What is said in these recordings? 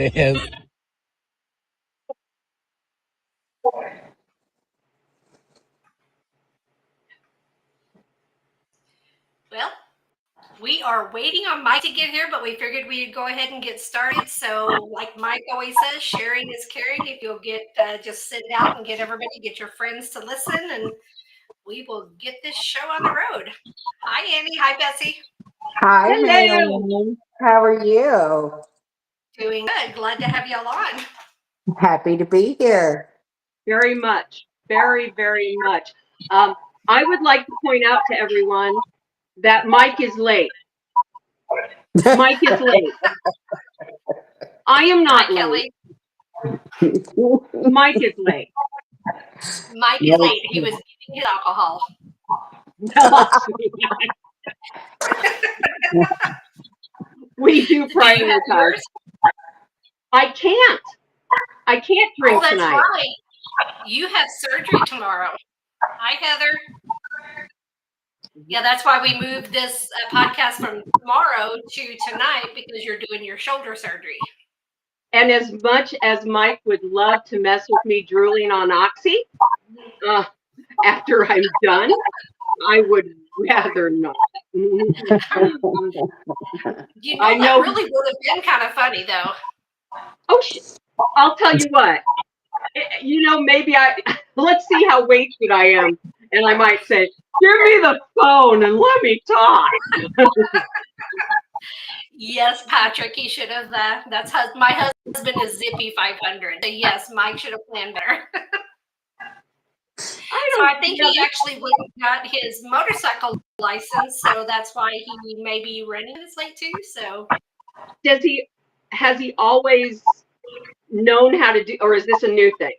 it is. Well, we are waiting on Mike to get here, but we figured we'd go ahead and get started. So, like Mike always says, sharing is caring. If you'll get just sit out and get your friends to listen, and we will get this show on the road. Hi, Annie. Hi, Betsy. Hi, MaryLynn. How are you? Doing good. Glad to have y'all on. Happy to be here. Very much. Very, very much. I would like to point out to everyone that Mike is late. Mike is late. I am not late. Mike is late. Mike is late. He was getting his alcohol. We do prioritize. I can't drink tonight. Right. You have surgery tomorrow. Hi, Heather. Yeah, that's why we moved this podcast from tomorrow to tonight, because you're doing your shoulder surgery. And as much as Mike would love to mess with me drooling on Oxy, after I'm done, I would rather not. I know. That really would have been kind of funny, though. Oh, I'll tell you what. Maybe let's see how wasted I am. And I might say, give me the phone and let me talk. Yes, Patrick, he should have. My husband is Zippy 500. So yes, Mike should have planned better. I think he actually went and got his motorcycle license, so that's why he may be running this late too. So, has he always known how to do, or is this a new thing?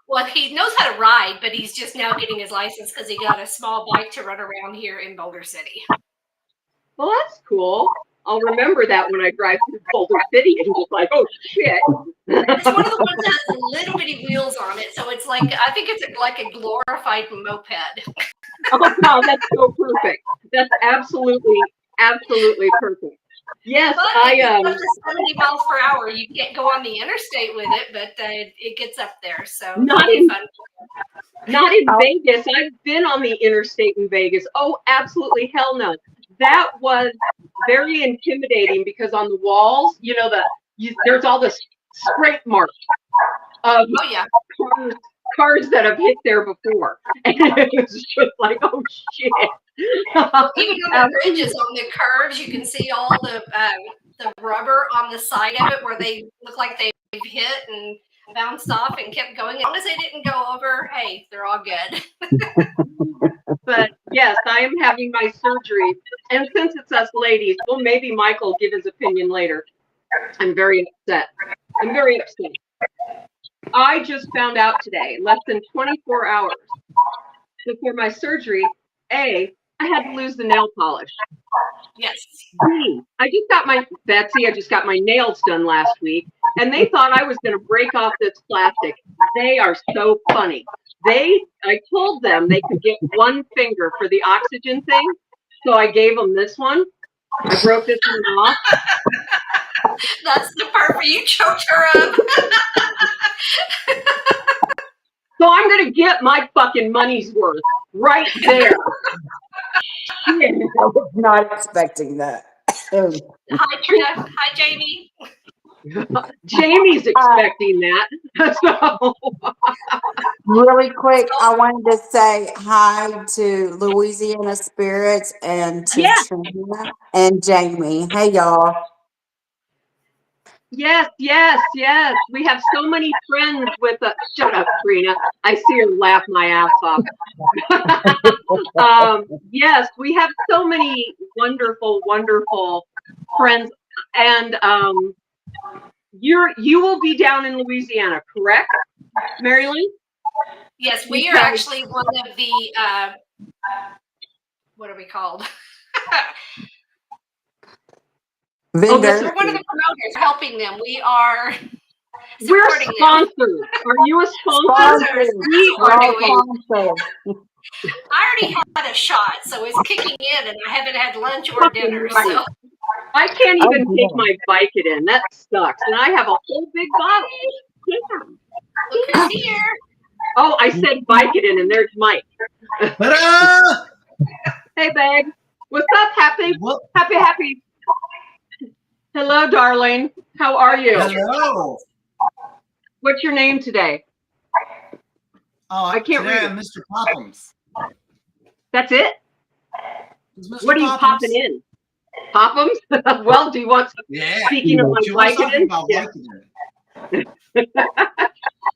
Well, he knows how to ride, but he's just now getting his license because he got a small bike to run around here in Boulder City. Well, that's cool. I'll remember that when I drive through Boulder City and just like, oh shit. It's one of the ones that has little bitty wheels on it, so it's like, I think it's like a glorified moped. Oh no, that's so perfect. That's absolutely perfect. Yes, but up to 70 miles per hour. You can't go on the interstate with it, but it gets up there. So not in Vegas. I've been on the interstate in Vegas. Oh, absolutely hell no. That was very intimidating because on the walls, there's all this scrape marks of cars that have hit there before, and it was just like, oh shit. Even on the bridges, on the curves, you can see all the rubber on the side of it where they look like they've hit and bounced off and kept going. As long as they didn't go over, hey, they're all good. But yes, I am having my surgery, and since it's us ladies, well, maybe Michael will give his opinion later. I'm very upset. I just found out today, less than 24 hours before my surgery, I had to lose the nail polish. Yes. I just got my nails done last week, and they thought I was going to break off this plastic. They are so funny. I told them they could get one finger for the oxygen thing, so I gave them this one. I broke this one off. That's the part where you choked her up. So I'm going to get my fucking money's worth right there. I was not expecting that. Hi, Jeff. Hi, Jamie. Jamie's expecting that. So. Really quick, I wanted to say hi to Louisiana Spirits and to Trina and Jamie. Hey, y'all. Yes. We have so many friends with shut up, Trina. I see her laugh my ass off. Yes, we have so many wonderful, wonderful friends. And you will be down in Louisiana, correct, MaryLynn? Yes, we are actually one of the what are we called? Vendors. We're one of the promoters helping them. We're sponsored. Them. Are you a sponsor? We are doing. I already had a shot, so it's kicking in, and I haven't had lunch or dinner. Right. So I can't Oh, even take my Vicodin. That sucks. And I have a whole big bottle. Yeah. Look who's here. Oh, I said Vicodin, and there's Mike. Ta-da! Hey, babe. What's up? Happy. Hello, darling. How are you? Hello. What's your name today? I can't today read I'm Mr. Poppums. That's it? It's Mr. What are you Poppums. popping in? Poppums? Well, do you want some? Yeah. Speaking of She my was talking Vicodin? about Yeah. Vicodin.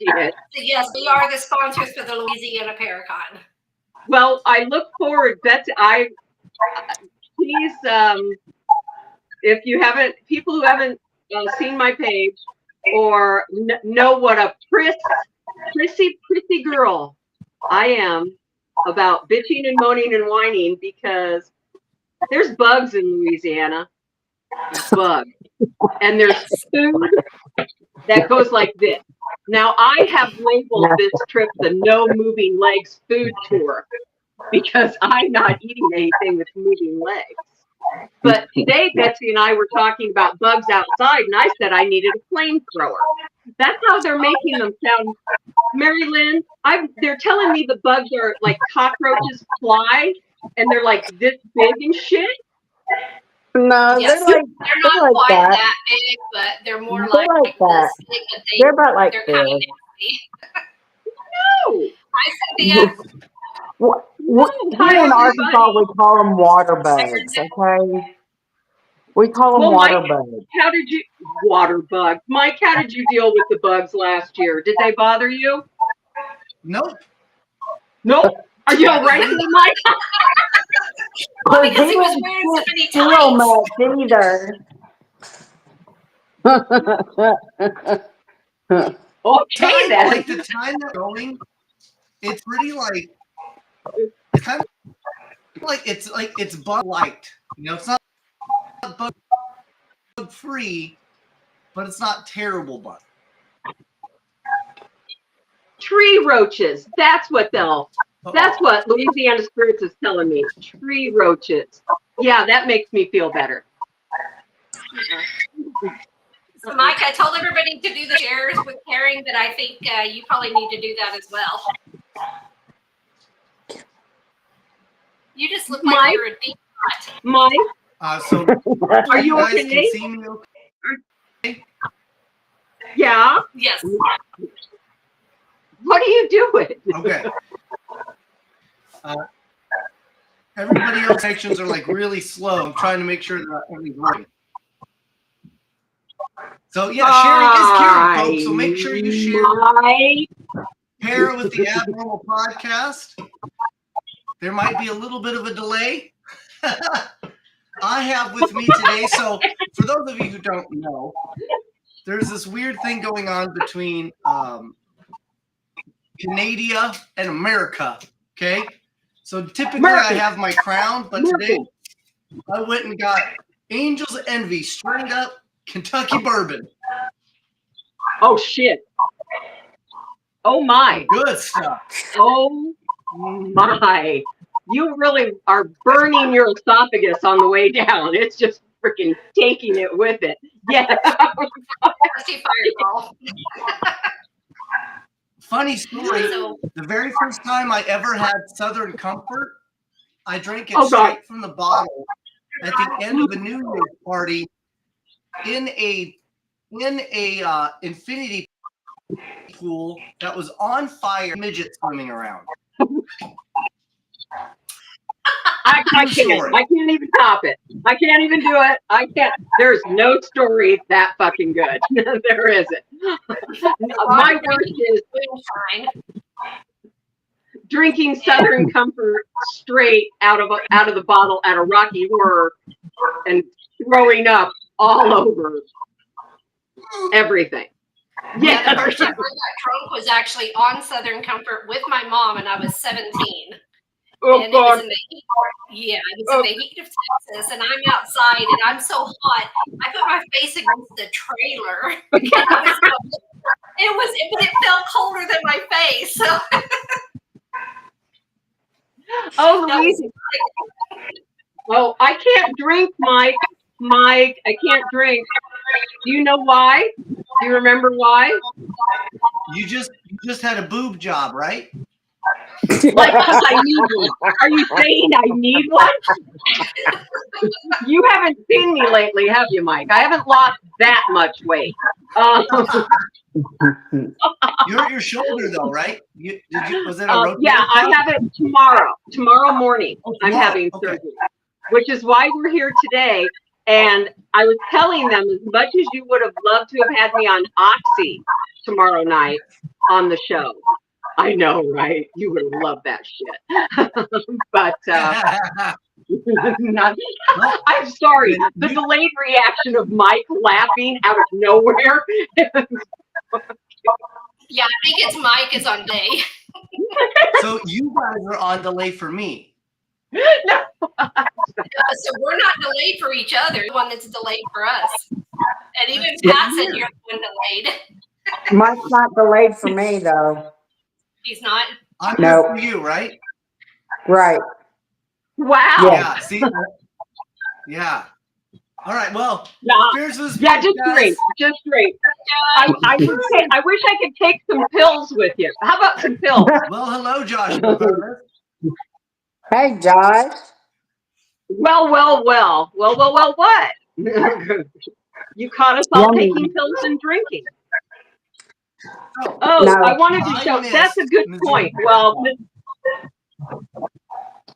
Yeah. So yes, we are the sponsors for the Louisiana Paracon. Well, I look forward. Please, if you haven't, people who haven't seen my page or know what a prissy girl I am about bitching and moaning and whining because there's bugs in Louisiana. Bugs. And there's food that goes like this. Now, I have labeled this trip the No Moving Legs food tour because I'm not eating anything with moving legs. But today, Betsy and I were talking about bugs outside, and I said I needed a flamethrower. That's how they're making them sound. MaryLynn, they're telling me the bugs are like cockroaches fly, and they're like this big and shit. No, Yes, they're not like quite that. that big, but they're more They're like like that. this big, but They're about like they're kind of this. nasty. No. Hi, Cynthia. Here in Arkansas, we call them water bugs, okay? We call them water bugs. How did you water bugs? Mike, how did you deal with the bugs last year? Did they bother you? Nope. Are you all right there, Mike? Well, because he was wearing so many tights. Okay, then. Like the time they're going, it's pretty like it's kind of like it's bug light. You know, it's not bug free, but it's not terrible bug. Tree roaches. That's what Louisiana Spirits is telling me. Tree roaches. Yeah, that makes me feel better. So, Mike, I told everybody to do the shares with caring, but I think you probably need to do that as well. You just look like you're a deep cut. Mike? So are you guys okay? Can see me okay? Yeah. Yes. What are you doing? Okay. Everybody else's sections are like really slow. I'm trying to make sure that everything's working. So yeah, sharing is caring, folks. So make sure you share. Pair it with the Abnormal Podcast. There might be a little bit of a delay. I have with me today. So for those of you who don't know, there's this weird thing going on between Canada and America. Okay. So typically I have my crown, but today I went and got Angel's Envy straight up Kentucky bourbon. Oh shit. Oh my. Good stuff. Oh my. You really are burning your esophagus on the way down. It's just freaking taking it with it. Yeah. Fireball. Funny story. The very first time I ever had Southern Comfort, I drank it straight from the bottle at the end of a New Year's party in a infinity pool that was on fire, midgets swimming around. I can't even top it. I can't even do it. I can't. There's no story that fucking good. There isn't. My worst is drinking Southern Comfort straight out of the bottle at a Rocky Horror and throwing up all over everything. Yeah, the first time I got drunk was actually on Southern Comfort with my mom, and I was 17. Oh, and God. it was in the heat of Texas, and I'm outside, and I'm so hot. I put my face against the trailer. But it felt colder than my face. So. Oh, Louise. Oh, I can't drink, Mike. Mike, I can't drink. Do you know why? Do you remember why? You just had a boob job, right? Like, because I need one. Are you saying I need one? You haven't seen me lately, have you, Mike? I haven't lost that much weight. You're at your shoulder though, right? Was it a rotator Yeah, I cuff? have it tomorrow. Tomorrow morning, Oh, I'm tomorrow. having Okay. surgery, which is why we're here today. And I was telling them, as much as you would have loved to have had me on Oxy tomorrow night on the show. I know, right? You would have loved that shit. But not, I'm sorry. The delayed reaction of Mike laughing out of nowhere. Yeah, I think it's Mike is on delay. So you guys are on delay for me. No. So we're not delayed for each other. The one that's delayed for us. And even Pat said you're the one delayed. Mike's not delayed for me though. He's not. I'm Nope. here for you, right? Right. Wow. Yeah. See. Yeah. All right. Well. Spirits of the Yeah, Spirit, just guys. drink. Just drink. I wish I could take some pills with you. How about some pills? Well, hello, Joshua. Hey, Josh. Well, what? You caught us all taking pills and drinking. Oh, No. I wanted to show. That's a good point. Well,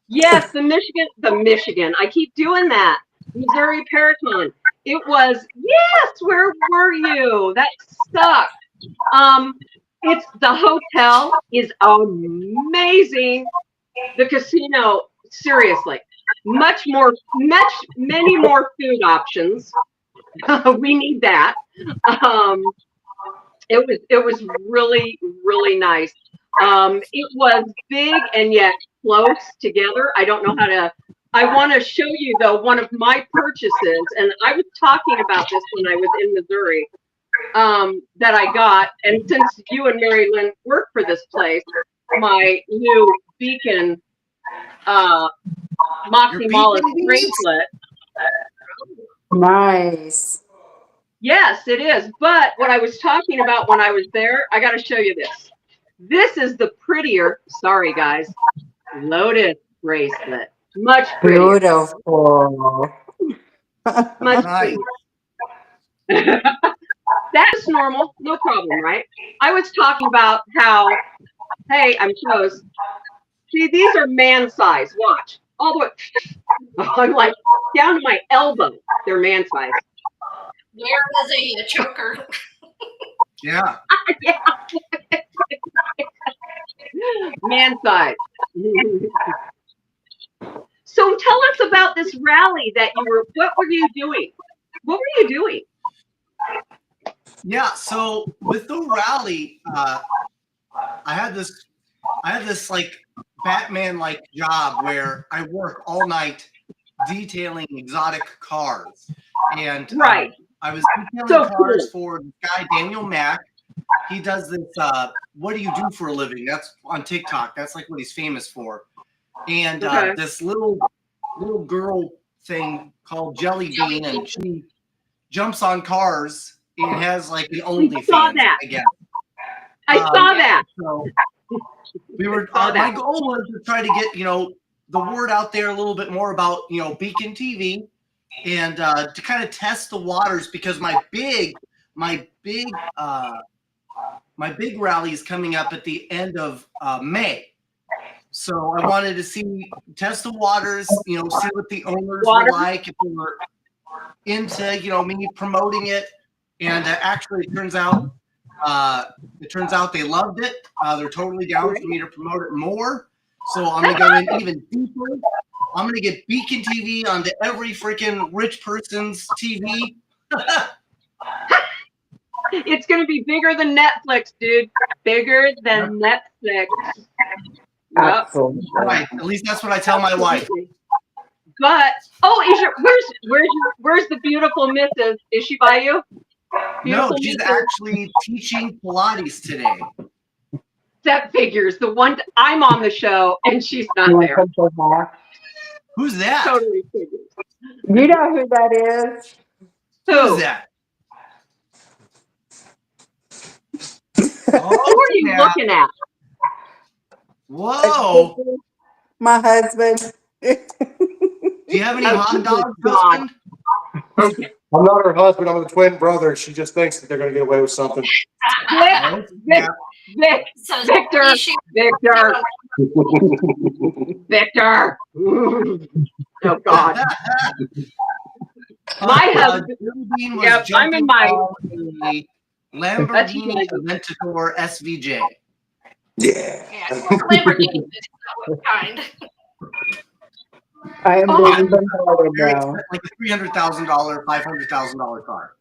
yes, the Michigan. I keep doing that. Missouri Paraton. It was, yes, where were you? That sucked. It's the hotel is amazing. The casino, seriously, many more food options. We need that. It was really, really nice. It was big and yet close together. I don't know how to. I want to show you though one of my purchases, and I was talking about this when I was in Missouri. That I got, and since you and MaryLynn work for this place, my new Beacon Moxie Mollis bracelet. Nice. Yes, it is. But what I was talking about when I was there, I got to show you this. This is the prettier, sorry guys, Lotus bracelet. Much prettier. Beautiful. Much Nice. prettier. That's normal, no problem, right? I was talking about how, hey, I'm close. See, these are man size. Watch. All the way. I'm like down to my elbow. They're man size. Where was a choker? Yeah. Yeah. Man size. So tell us about this rally that you were, what were you doing? What were you doing? Yeah. So with the rally, I had this like Batman like job where I work all night detailing exotic cars, and Right. I was detailing cars for this guy Daniel Mack. He does this. What do you do for a living? That's on TikTok. That's like what he's famous for. And this little girl thing called Jelly Bean, and she jumps on cars. It has like an OnlyFans, I guess. I saw that. So we were. My goal was to try to get the word out there a little bit more about Beacon TV, and to kind of test the waters, because my big rally is coming up at the end of May. So I wanted to test the waters, see what the owners were like, if they were into me promoting it. And actually, it turns out they loved it. They're totally down for me to promote it more. So I'm gonna go in even deeper. I'm gonna get Beacon TV onto every freaking rich person's TV. It's gonna be bigger than Netflix, dude. Bigger than Netflix. Yep. Right. At least that's what I tell my wife. But where's the beautiful Mrs.? Is she by you? No, she's actually teaching Pilates today. That figures. The one I'm on the show and she's not there. Who's that? Totally figures. You know who that is? Who is that? Who are you snap. looking at? Whoa. My husband. Do you have any Oh, hot dogs, God. husband? Okay. I'm not her husband. I'm the twin brother. She just thinks that they're going to get away with something. Oh, snap. So Victor, she- Victor, Victor. Oh God. My husband. Bean was Yep, I'm in jumping my. on a Lamborghini Aventador SVJ. Yeah. Yeah, Lamborghini is not what kind. I am Oh. being bombarded Very now. expensive, like a $300,000, $500,000 car.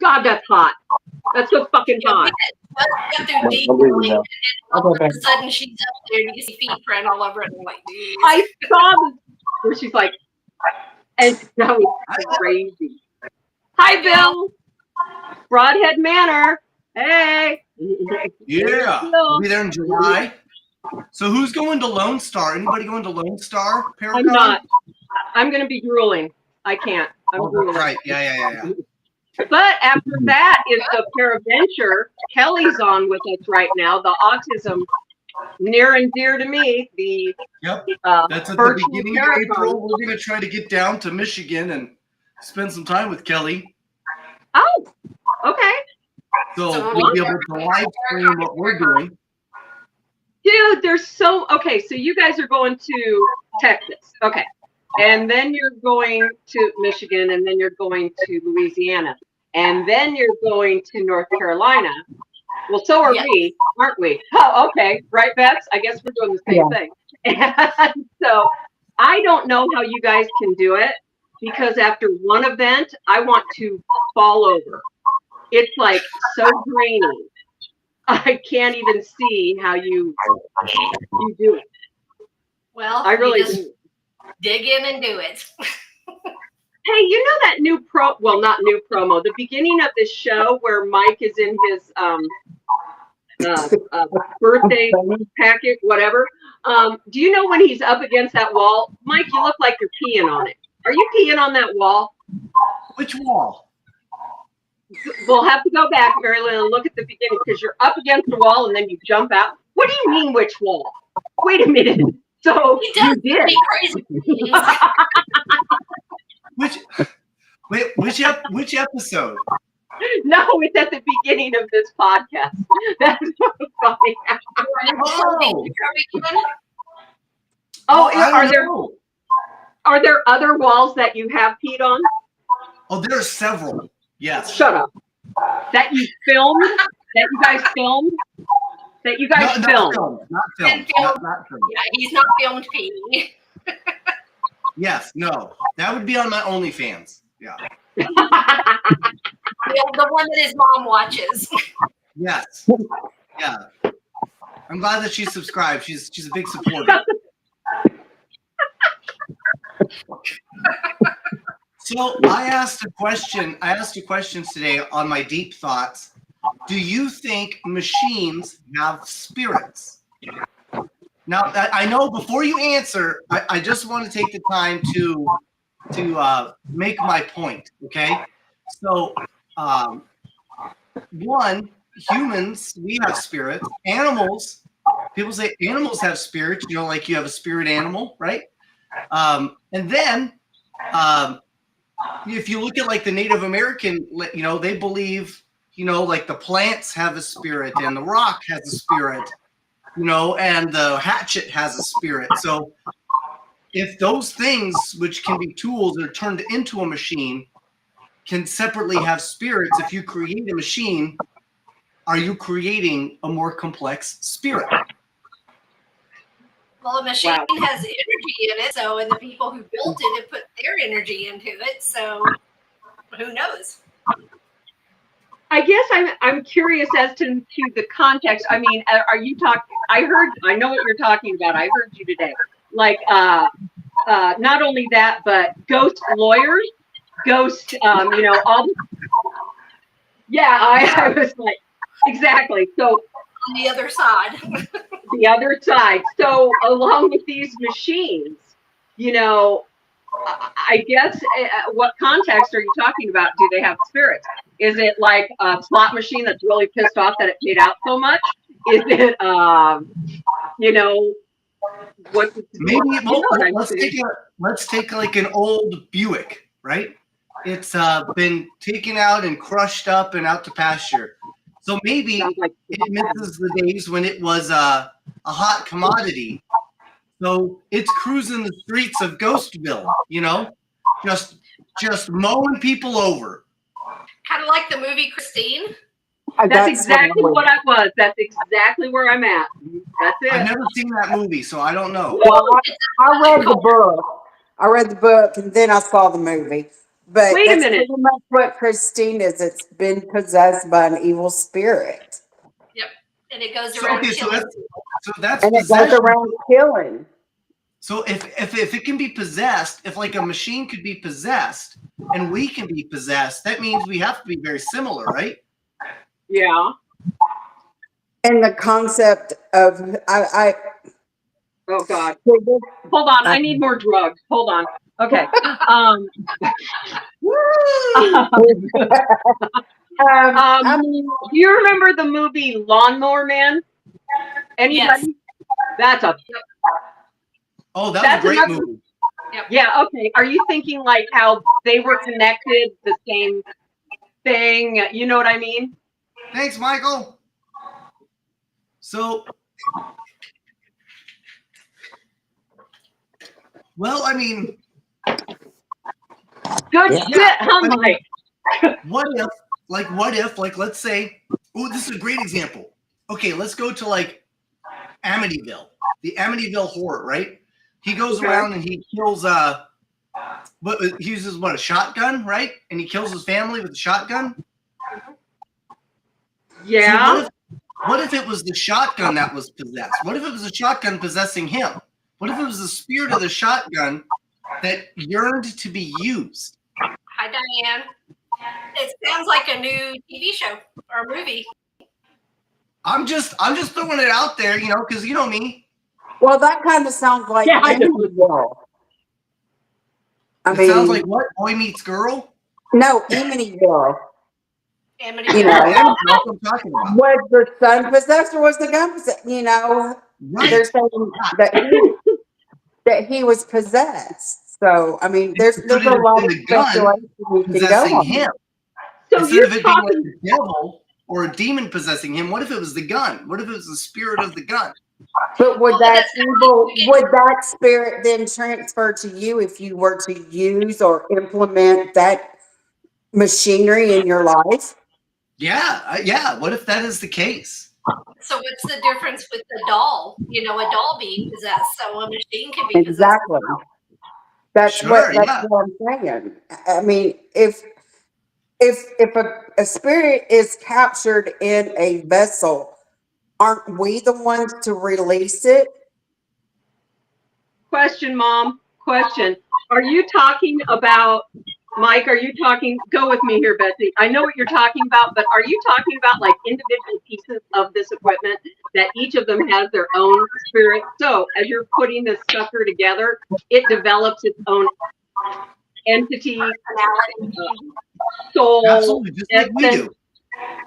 God, that's hot. That's so fucking hot. Got through deep believe that. and all of a sudden she's up there and you see feet print all over it. And I'm like, dude. I saw this where she's like, and that was crazy. Hi, Bill. Broadhead Manor. Hey. Yeah. Bill. We'll be there in July. So who's going to Lone Star? Anybody going to Lone Star? Paracon? I'm not. I'm going to be drooling. I can't. I'm Oh, drooling. that's right. Yeah. But after that is the Paraventure. Kelly's on with us right now. The autism, near and dear to me. The Yep. That's at the virtual beginning of Paracon. April. We're going to try to get down to Michigan and spend some time with Kelly. Oh, okay. So we'll be able to live stream what we're doing. Dude, there's so okay. So you guys are going to Texas, okay, and then you're going to Michigan, and then you're going to Louisiana, and then you're going to North Carolina. Well, so are we, aren't we? Oh, okay, right, Bets? I guess we're doing the same thing. And so I don't know how you guys can do it because after one event, I want to fall over. It's like so draining. I can't even see how you do it. Well, I really you just do. dig in and do it. Hey, you know that new not new promo, the beginning of this show where Mike is in his birthday packet, whatever. Do you know when he's up against that wall? Mike, you look like you're peeing on it. Are you peeing on that wall? Which wall? We'll have to go back, MaryLynn, and look at the beginning because you're up against the wall and then you jump out. What do you mean, which wall? Wait a minute. So you did. Crazy. Which episode? No, it's at the beginning of this podcast. That's so funny. Oh, are there other walls that you have peed on? Oh, there are several. Yes. Shut up. That you filmed? That you guys filmed? That you guys filmed? Not filmed. Yeah, he's not filmed peeing. Yes, no. That would be on my OnlyFans. Yeah. The one that his mom watches. Yes. Yeah. I'm glad that she's subscribed. She's a big supporter. So I asked a question today on my deep thoughts. Do you think machines have spirits? Now, I know before you answer, I just want to take the time to make my point, okay? So, one, humans, we have spirits. Animals, people say animals have spirits, you know, like you have a spirit animal, right? And then, if you look at like the Native American, you know, they believe, you know, like the plants have a spirit and the rock has a spirit, you know, and the hatchet has a spirit. So if those things, which can be tools, are turned into a machine, can separately have spirits, if you create a machine, are you creating a more complex spirit? Well, a machine has energy in it, so and the people who built it have put their energy into it, so who knows? I guess I'm curious as to the context. I mean, are you talking? I know what you're talking about. I heard you today. Like, not only that, but ghost lawyers, ghost, you know, all. Yeah, I was like, exactly. So on the other side. The other side. So along with these machines, you know, I guess, what context are you talking about? Do they have spirits? Is it like a slot machine that's really pissed off that it paid out so much? Is it, you know, what's it? Maybe You know what I'm let's saying? let's take like an old Buick, right? It's been taken out and crushed up and out to pasture. So maybe Sounds like it misses the days when it was a hot commodity. So it's cruising the streets of Ghostville, you know, just mowing people over. Kind of like the movie Christine. that's exactly what I was. That's exactly where I'm at. That's I've it. never seen that movie, so I don't know. Well, I read the book. I read the book and then I saw the movie. But Wait a that's minute. pretty much what Christine is. It's been possessed by an evil spirit. Yep. And it goes So, around okay, so killing. that's And it goes possession. around killing. So if it can be possessed, if like a machine could be possessed and we can be possessed, that means we have to be very similar, right? Yeah. And the concept of Oh God. Hold on. I need more drugs. Hold on. Okay. I mean, Do you remember the movie Lawnmower Man? Anybody? That's a Oh, that was That's a great another- movie. yeah. Okay. Are you thinking like how they were connected, the same thing? You know what I mean? Thanks, Michael. So, well, I mean, Good Yeah. shit, huh, Mike? what if, let's say, oh, this is a great example. Okay, let's go to like Amityville, the Amityville horror, right? He goes Okay. around and he kills, he uses a shotgun, right? And he kills his family with a shotgun. Yeah. So what if it was the shotgun that was possessed? What if it was the shotgun possessing him? What if it was the spirit of the shotgun that yearned to be used? Hi, Diane. It sounds like a new TV show or movie. I'm just throwing it out there, you know, because you know me. well, that kind of sounds like Yeah, I do. Amityville. It sounds like what? Boy Meets Girl? No, Amityville. Amityville. You know, Yeah, that's what I'm talking about. was the son possessed or was the gun possessed? You know, Right. they're saying that he was possessed. So, I mean, there's Could a it have lot been of the gun speculation you can go possessing on. him? So Instead you're of it being like talking. the devil or a demon possessing him, what if it was the gun? What if it was the spirit of the gun? But would Well, that that's- evil, would that spirit then transfer to you if you were to use or implement that machinery in your life? Yeah, yeah. What if that is the case? So what's the difference with the doll? You know, a doll being possessed. So a machine can be possessed. Exactly. That's Sure, that's yeah. what I'm saying. I mean, if a spirit is captured in a vessel, aren't we the ones to release it? Question, Mom. Question. Are you talking about, Mike, are you talking, go with me here, Betsy. I know what you're talking about, but are you talking about like individual pieces of this equipment that each of them has their own spirit? So as you're putting this sucker together, it develops its own entity, soul, Absolutely, just like we essence, do.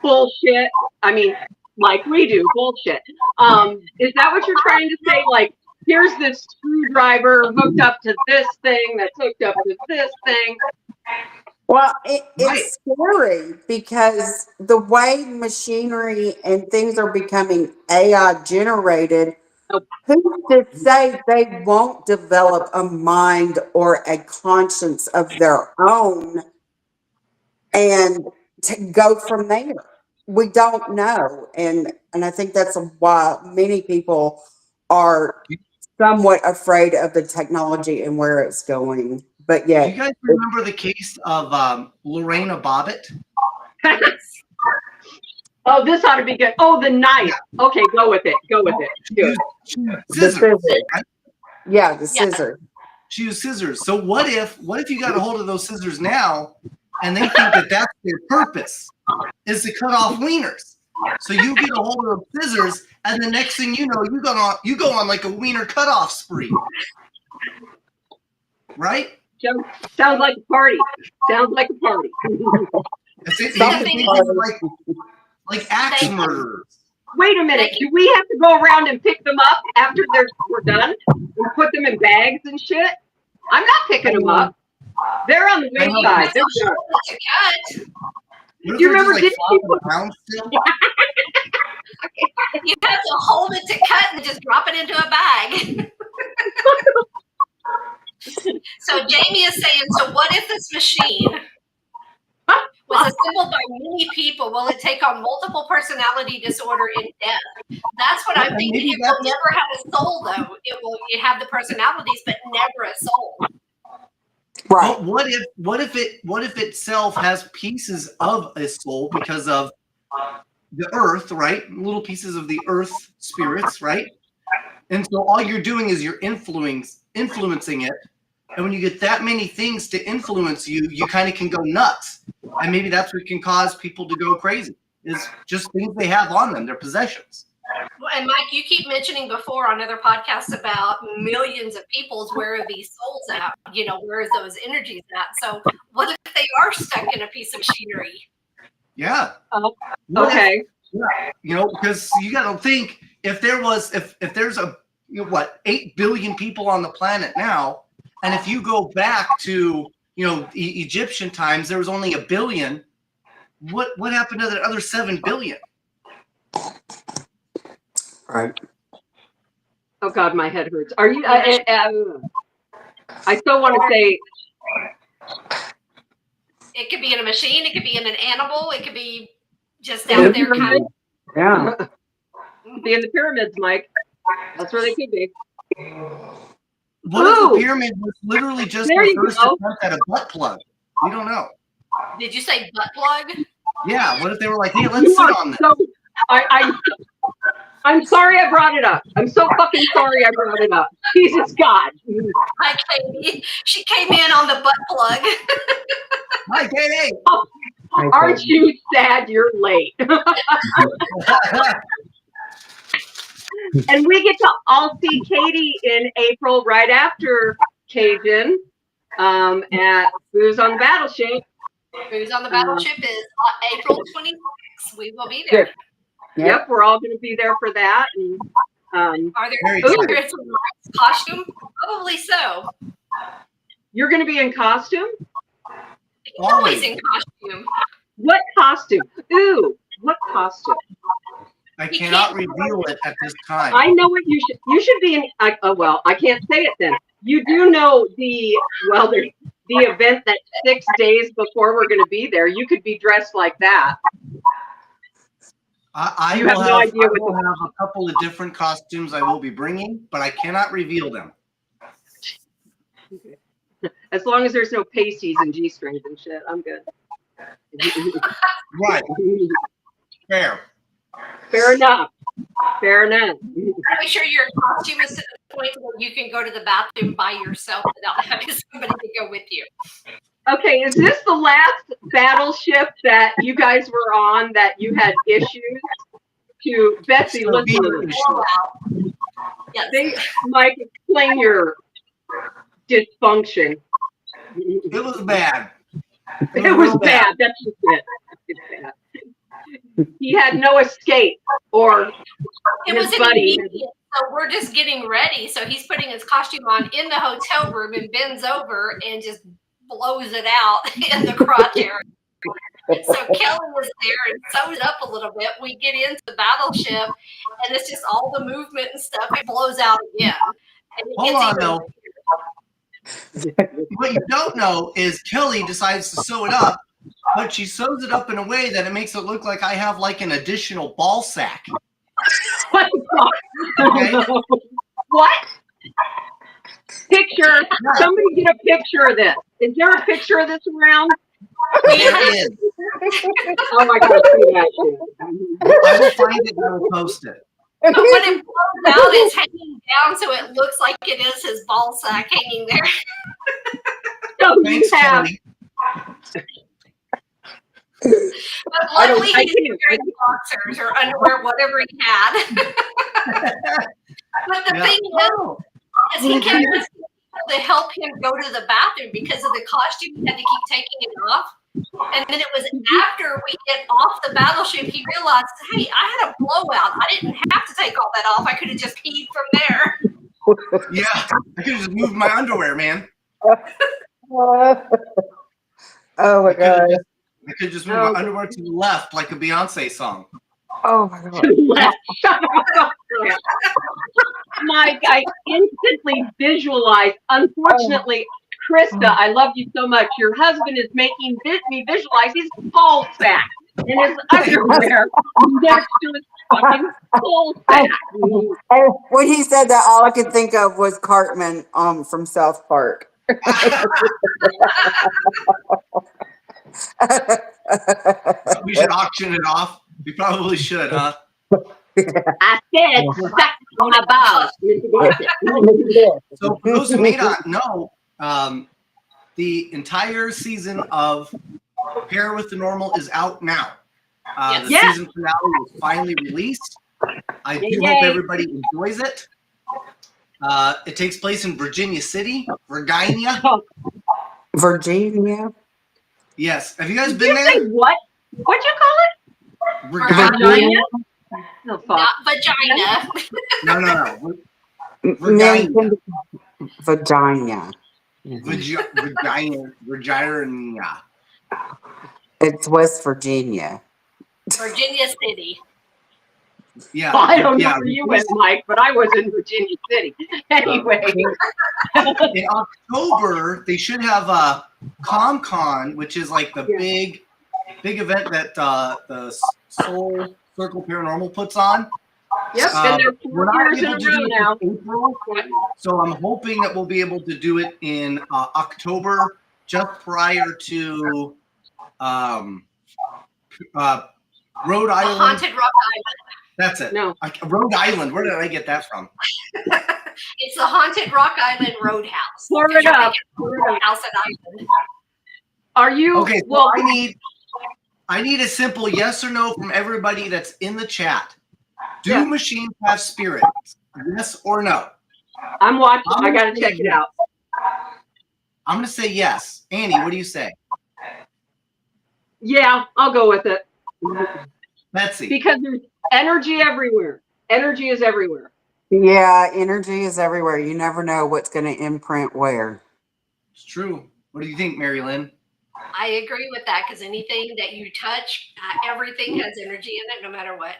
bullshit. I mean, like we do, bullshit. Is that what you're trying to say? Like, here's this screwdriver hooked up to this thing that's hooked up to this thing. Well, Right. it's scary because the way machinery and things are becoming AI generated, Oh. who's to say they won't develop a mind or a conscience of their own and to go from there? We don't know. And I think that's why many people are somewhat afraid of the technology and where it's going. But Do yet, you guys remember the case of Lorena Bobbitt? Oh, this ought to be good. Oh, the knife. Okay, go with it. Go with it. Do it. She used the scissors. scissors. Right? Yeah, the scissors. She used scissors. So what if you got a hold of those scissors now, and they think that that's their purpose is to cut off wieners? So you get a hold of those scissors, and the next thing you know, you go on like a wiener cutoff spree, right? Sounds like a party. Sounds like a party. Like axe murderers. Wait a minute. Do we have to go around and pick them up after we're done and put them in bags and shit? I'm not picking them up. They're on the wayside. To cut. Do you remember? Didn't you put You have to hold it to cut and just drop it into a bag. So Jamie is saying, so what if this machine was assembled by many people? Will it take on multiple personality disorder in death? That's what I'm thinking. It will never have a soul, though. It will have the personalities, but never a soul. Right. But what if it itself has pieces of a soul because of the earth, right? Little pieces of the earth spirits, right? And so all you're doing is you're influencing it. And when you get that many things to influence you, you kind of can go nuts. And maybe that's what can cause people to go crazy, is just things they have on them, their possessions. And Mike, you keep mentioning before on other podcasts about millions of people's, where are these souls at? You know, where is those energies at? So what if they are stuck in a piece of machinery? Yeah. Okay. You know, because you got to think, if there's 8 billion people on the planet now, and if you go back to, Egyptian times, there was only 1 billion. What happened to the other 7 billion? Right. Oh God, my head hurts. Are you? I still want to say. It could be in a machine. It could be in an animal. It could be just out there. Yeah. Be in the pyramids, Mike. That's where they could be. What if the pyramid was literally just There the you first go. attempt at a butt plug? We don't know. Did you say butt plug? Yeah. What if they were like, hey, let's sit on this? So, I'm sorry I brought it up. I'm so fucking sorry I brought it up. Jesus God. Hi, Katie. She came in on the butt plug. Hi, Katie. Aren't you sad you're late? And we get to all see Katie in April right after Cajun at Booze on the Battleship. Booze on the Battleship is April 26th. We will be there. Yep, we're all going to be there for that. And, Are there Very spirits with Mike's costume? Probably so. you're going to be in costume? He's always in costume. What costume? Ooh, what costume? I cannot reveal it at this time. I know what you should be in. Well, I can't say it then. You do know the event that 6 days before we're going to be there. You could be dressed like that. I will have a couple of different costumes I will be bringing, but I cannot reveal them. As long as there's no pasties and G-strings and shit, I'm good. Right. Fair. Fair enough. Fair enough. Make sure your costume is to the point where you can go to the bathroom by yourself without having somebody to go with you. Okay, is this the last battleship that you guys were on that you had issues to? Betsy, listen. Yes. Mike, explain your dysfunction. It was bad. It was bad. That's just it. It's bad. He had no escape, or it was immediate. So we're just getting ready. So he's putting his costume on in the hotel room and bends over and just blows it out in the crotch area. So Kelly was there and sews it up a little bit. We get into the battleship and it's just all the movement and stuff. It blows out again. And Hold on, though. What you don't know is Kelly decides to sew it up, but she sews it up in a way that it makes it look like I have like an additional ball sack. What the fuck? Okay. What? Picture. Somebody get a picture of this. Is there a picture of this around? There is. Oh my God, see that shit. I will find it and I will post it. But when it blows out, it's hanging down, so it looks like it is his ball sack hanging there. So Thanks, you have. Kelly. But luckily, he's wearing boxers or underwear, whatever he had. But the thing is he kept to help him go to the bathroom because of the costume. He had to keep taking it off. And then it was after we get off the battleship, he realized, hey, I had a blowout. I didn't have to take all that off. I could have just peed from there. Yeah, I could have just moved my underwear, man. Oh my God. I could just move my underwear to the left like a Beyonce song. Oh my God. Shut up. Mike, I instantly visualized. Unfortunately, Krista, I love you so much. Your husband is making me visualize his ball sack in his underwear next to his fucking ball sack. And when he said that, all I could think of was Cartman from South Park. We should auction it off. We probably should, huh? I said, suck on a ball. So for those who may not know, the entire season of Pair with the Normal is out now. The Yes. season finale was finally released. I do Yay. hope everybody enjoys it. It takes place in Virginia City, Virginia. Virginia. Yes. Have you guys Did been you say there? what? What'd you call it? Virginia. Oh, fuck. Not vagina. No. Vagina. Virginia. Vagina. Virginia. It's West Virginia. Virginia City. Yeah. I don't know yeah. where you went, Mike, but I was in Virginia City. Anyway. In October, they should have a ComCon, which is like the big event that the Soul Circle Paranormal puts on. Yep, been there We're 4 not years in able a to do row it now. in April, so I'm hoping that we'll be able to do it in October, just prior to Rhode The Island. Haunted Rock That's it. No. Rhode Island. Where did I get that from? Island. It's the Haunted Rock Island Roadhouse. Florida. House at Island. Are you? Okay, so Well, I need a simple yes or no from everybody that's in the chat. Do machines have spirits? Yes or no? I'm watching. I'm I gonna got to say check it yes. out. I'm going to say yes. Annie, what do you say? Yeah, I'll go with it. Betsy. Because there's energy everywhere. Energy is everywhere. Yeah, energy is everywhere. You never know what's going to imprint where. It's true. What do you think, MaryLynn? I agree with that because anything that you touch, everything has energy in it, no matter what.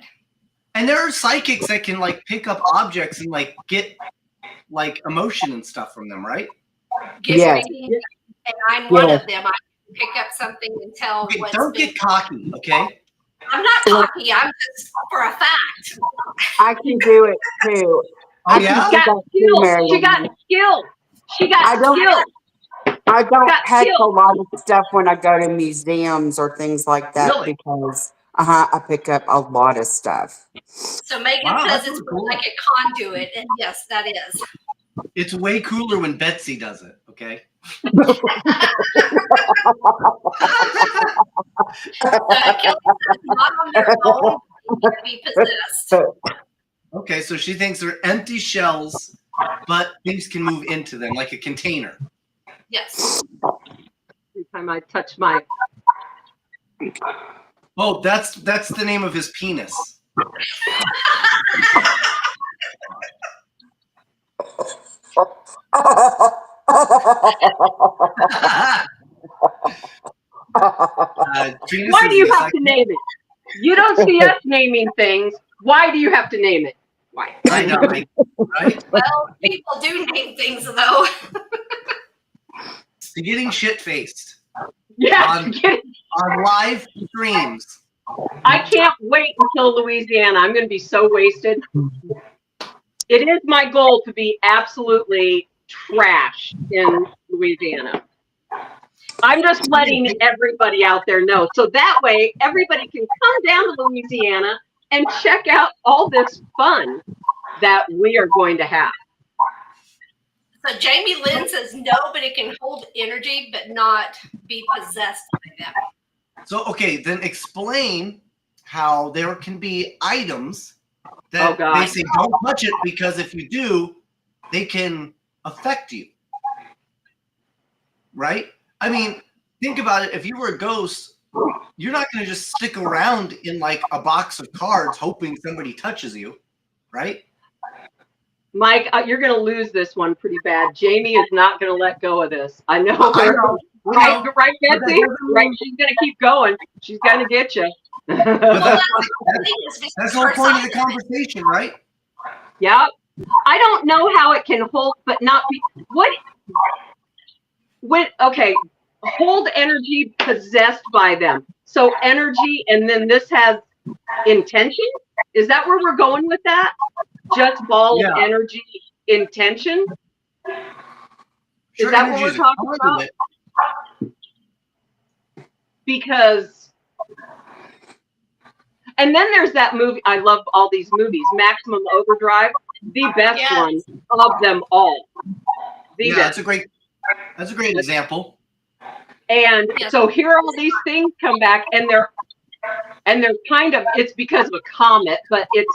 And there are psychics that can like pick up objects and like get like emotion and stuff from them, right? Give Yes. reading, and I'm one Yes. of them. I can pick up something and tell Okay, what's don't been. get cocky, okay? I'm not cocky. I'm just for a fact. I can do it too. Oh, I yeah? can She do got that too, skills. Mary. She got skills. She I got don't- skills. I don't got catch a skills. lot of stuff when I go to museums or things like that Really? because I pick up a lot of stuff. So Megan Wow, says that's it's cool. like a conduit, and yes, that is. It's way cooler when Betsy does it, okay? Kelly says not on their own, they can be possessed. Okay, so she thinks they're empty shells, but things can move into them like a container. Yes. Every time I touch my. Oh, that's the name of his penis. Trina Why says do you yes, have to name it? You don't see us naming things. Why do you have to name it? Why? I know, right? Well, people do name things though. To getting shit-faced Yeah, On- on live streams. I can't wait until Louisiana. I'm going to be so wasted. It is my goal to be absolutely trash in Louisiana. I'm just letting everybody out there know. So that way, everybody can come down to Louisiana and check out all this fun that we are going to have. So Jamie Lynn says no, but it can hold energy, but not be possessed by them. So, okay, then explain how there can be items that Oh, God. they say don't touch it because if you do, they can affect you. right? I mean, think about it. If you were a ghost, you're not going to just stick around in like a box of cards hoping somebody touches you, right? Mike, you're going to lose this one pretty bad. Jamie is not going to let go of this. I know. I know. Right, Betsy? Right, Mean, she's going to keep going. She's going to get you. but that's the whole point of the conversation, right? Yeah. I don't know how it can hold, but not be. Okay, hold energy possessed by them. So energy, and then this has intention? Is that where we're going with that? Just ball of energy intention? Is that what we're talking about? Because, and then there's that movie, I love all these movies, Maximum Overdrive, the best one of them all. That's a great example. And so here all these things come back, and they're kind of, it's because of a comet, but it's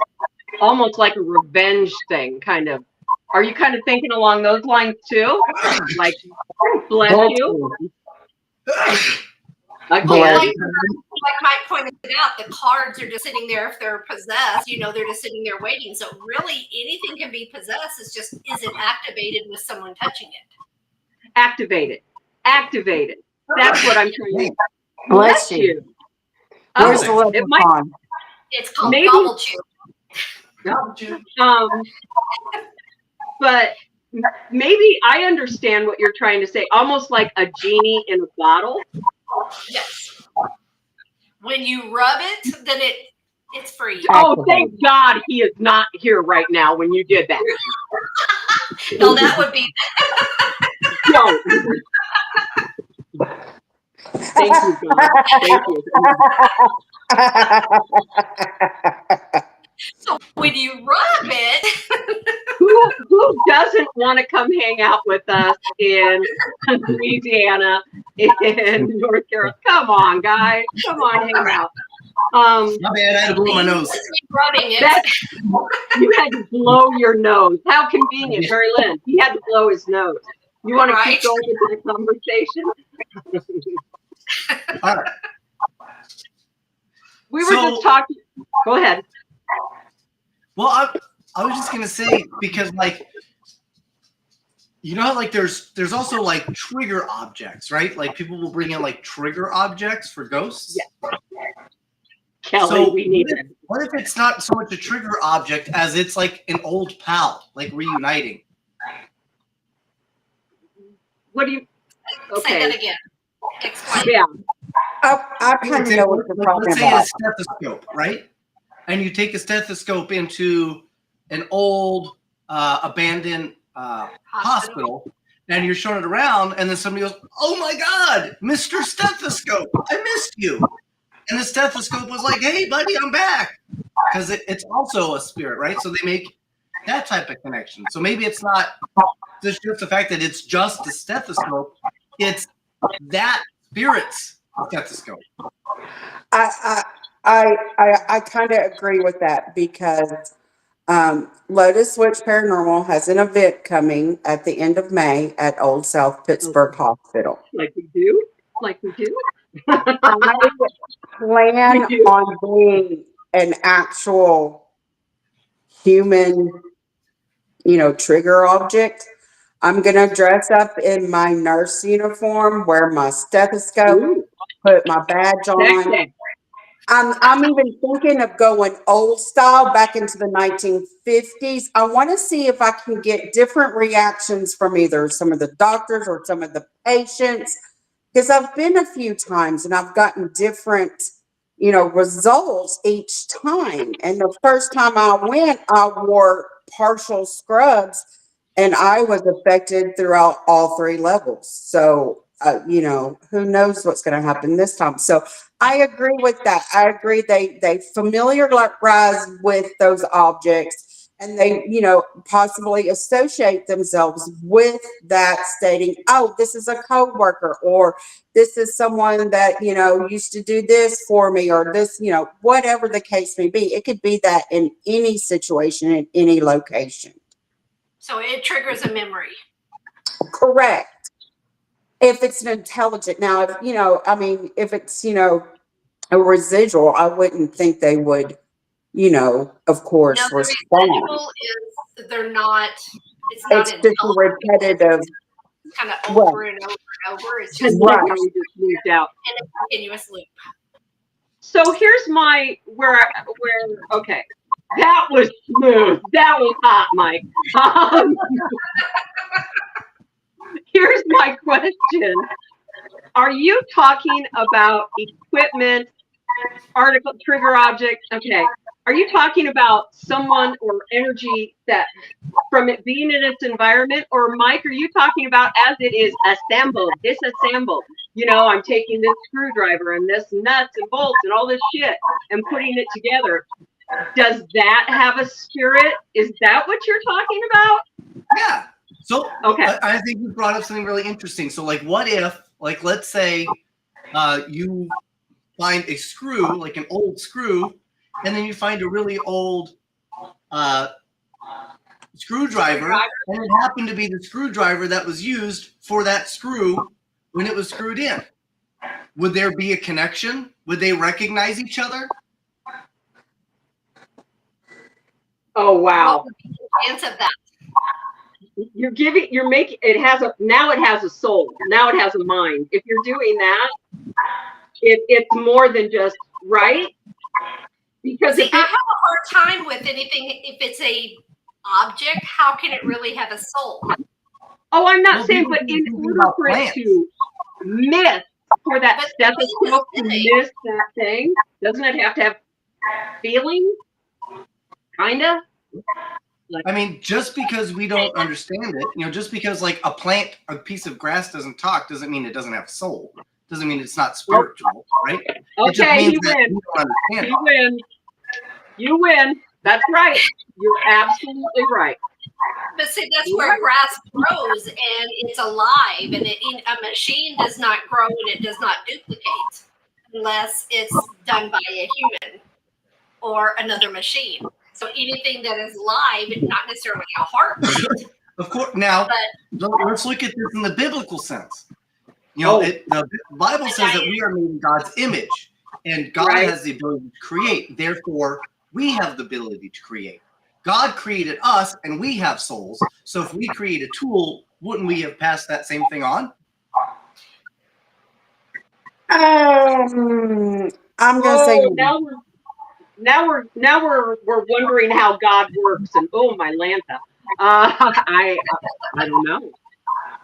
almost like a revenge thing, kind of. Are you kind of thinking along those lines too? Like, bless you. Again, like Mike pointed out, the cards are just sitting there. If they're possessed, they're just sitting there waiting. So really, anything can be possessed. It's just, is it activated with someone touching it? Activated. That's what I'm trying to. Bless you. Where's the leprechaun? It's called gobble chew. But maybe I understand what you're trying to say. Almost like a genie in a bottle. Yes. When you rub it, then it's free. Oh, thank God he is not here right now when you did that. No, that would be. No. Thank you, God. Thank you. So when you rub it, who doesn't want to come hang out with us in Louisiana, in North Carolina? Come on, guys. Come on, hang out. My bad, I had to blow my nose. Rubbing it. You had to blow your nose. How convenient, MaryLynn. He had to blow his nose. You want to keep going with the conversation? All right. We were just talking. Go ahead. Well, I was just gonna say, because like, how like there's also like trigger objects, right? Like people will bring in like trigger objects for ghosts. Yeah. Kelly, so we need it. What if it's not so much a trigger object as it's like an old pal, like reuniting? What do you? Okay. Say that again. Explain. Yeah. I kind of know what you're talking let's say about. a stethoscope, right? And you take a stethoscope into an old abandoned hospital, and you're showing it around, and then somebody goes, "Oh my God, Mr. Stethoscope, I missed you." And the stethoscope was like, "Hey, buddy, I'm back," because it's also a spirit, right? So they make that type of connection. So maybe it's not just the fact that it's just a stethoscope; it's that spirit's stethoscope. I kind of agree with that, because Lotus Witch Paranormal has an event coming at the end of May at Old South Pittsburgh Hospital. Like we do? I plan on being an actual human, trigger object. I'm going to dress up in my nurse uniform, wear my stethoscope, put my badge on. I'm even thinking of going old style back into the 1950s. I want to see if I can get different reactions from either some of the doctors or some of the patients, because I've been a few times and I've gotten different, results each time. And the first time I went, I wore partial scrubs, and I was affected throughout all 3 levels. So, who knows what's going to happen this time. So I agree with that. I agree. They familiarize with those objects, and they, possibly associate themselves with that, stating, "Oh, this is a coworker," or "This is someone that, used to do this for me," or this, whatever the case may be. It could be that in any situation, in any location. So it triggers a memory. Correct. if it's an intelligent, now, if, you know, I mean, if it's, you know, a residual, I wouldn't think they would, you know, of course, Now the respond. residual is they're not. It's not It's just a intelligent. repetitive, It's kind of right, over and over and over. It's And just right. now we just moved out. in a continuous loop. So here's my okay. That was smooth. That was hot, Mike. Here's my question. Are you talking about equipment, article, trigger object? Okay. Are you talking about someone or energy that from it being in its environment? Or Mike, are you talking about as it is assembled, disassembled? You know, I'm taking this screwdriver and this nuts and bolts and all this shit and putting it together. Does that have a spirit? Is that what you're talking about? Yeah. So Okay. I think you brought up something really interesting. So like, what if, like, let's say you find a screw, like an old screw, and then you find a really old screwdriver, and it happened to be the screwdriver that was used for that screw when it was screwed in. Would there be a connection? Would they recognize each other? Oh, wow. What would be the chance of that? You're making, it has a soul. Now it has a mind. If you're doing that, it's more than just, right? Because See, I have a hard time with anything. If it's a object, how can it really have a soul? oh, I'm not Well, saying, people but think in order about for it plants. to miss, for that But stethoscope to silly. miss that thing, doesn't it have to have feeling? Kinda? I mean, just because we don't understand it, you know, just because like a plant, a piece of grass doesn't talk, doesn't mean it doesn't have soul. Doesn't mean it's not spiritual, right? It just Okay, means you that win. we don't understand You it. win. You win. That's right. You're absolutely right. But see, that's where grass grows and it's alive, and a machine does not grow and it does not duplicate unless it's done by a human or another machine. So anything that is live, not necessarily a heartbeat, Of course. Now, but let's look at this in the biblical sense. You know, the Bible says that we are made in God's image, and God Right. has the ability to create. Therefore, we have the ability to create. God created us, and we have souls. So if we create a tool, wouldn't we have passed that same thing on? I'm gonna say Oh, now we're wondering how God works, and oh my Lanta. I don't know.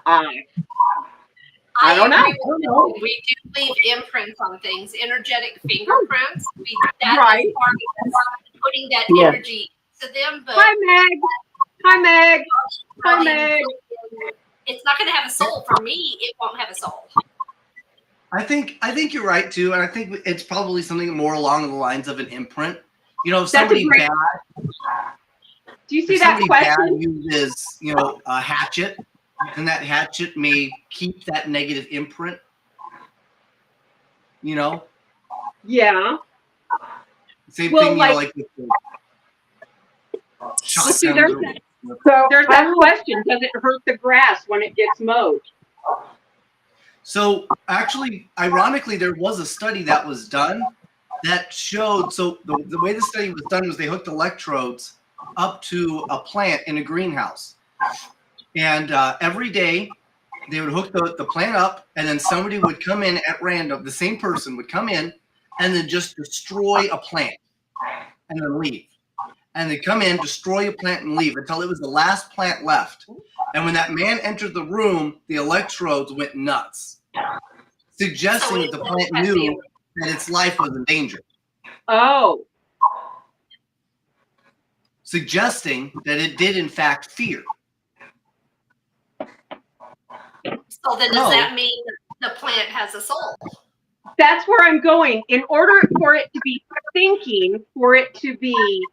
I don't know. agree with you. We do leave imprints on things, energetic fingerprints. That Right. is part of us putting that Yeah. energy to them, but Hi Meg. Hi Meg. Hi Meg. it's not going to have a soul. For me, it won't have a soul. I think you're right too, and I think it's probably something more along the lines of an imprint. You know, if That's a somebody great- bad, Do you see if that somebody bad question? uses, you know, a hatchet, then that hatchet may keep that negative imprint. You know, Yeah. same Well, thing. You like- know, like with the see, shotguns there's or- that- so. There's that question. Does it hurt the grass when it gets mowed? So actually, ironically, there was a study that was done that showed. So the way the study was done was they hooked electrodes up to a plant in a greenhouse, and every day they would hook the plant up, and then somebody would come in at random. The same person would come in and then just destroy a plant and then leave. And they'd come in, destroy a plant, and leave until it was the last plant left. And when that man entered the room, the electrodes went nuts, suggesting that the plant knew that its life was in danger, Oh. suggesting that it did in fact fear. So then, No. does that mean the plant has a soul? That's where I'm going. In order for it to be thinking, for it to be,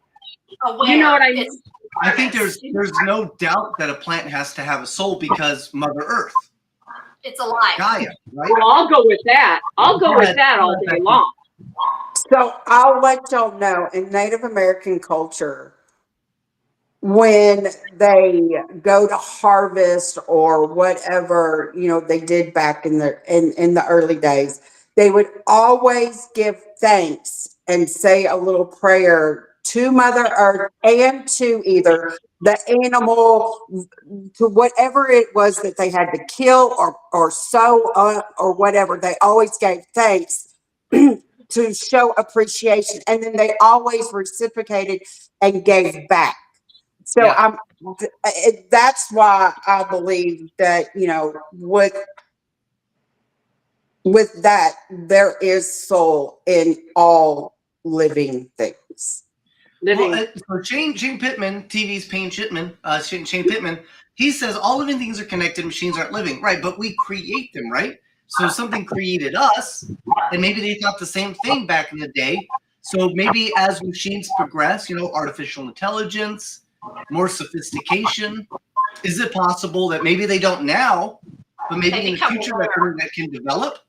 Aware. you know what I mean? It's- I think there's no doubt that a plant has to have a soul because Mother Earth, It's alive. Gaia, right? Well, I'll go with that. I'll go with that all day long. So I'll let y'all know in Native American culture, when they go to harvest or whatever, they did back in the early days, they would always give thanks and say a little prayer to Mother Earth and to either the animal, to whatever it was that they had to kill or sew up or whatever. They always gave thanks to show appreciation, and then they always reciprocated and gave back. So Yeah. that's why I believe that, with that, there is soul in all living things. Well, so Shane Pittman, TV's Shane Pittman, he says all living things are connected, machines aren't living. Right, but we create them, right? So something created us, and maybe they thought the same thing back in the day. So maybe as machines progress, artificial intelligence, more sophistication, is it possible that maybe they don't now, but maybe in the future that can develop?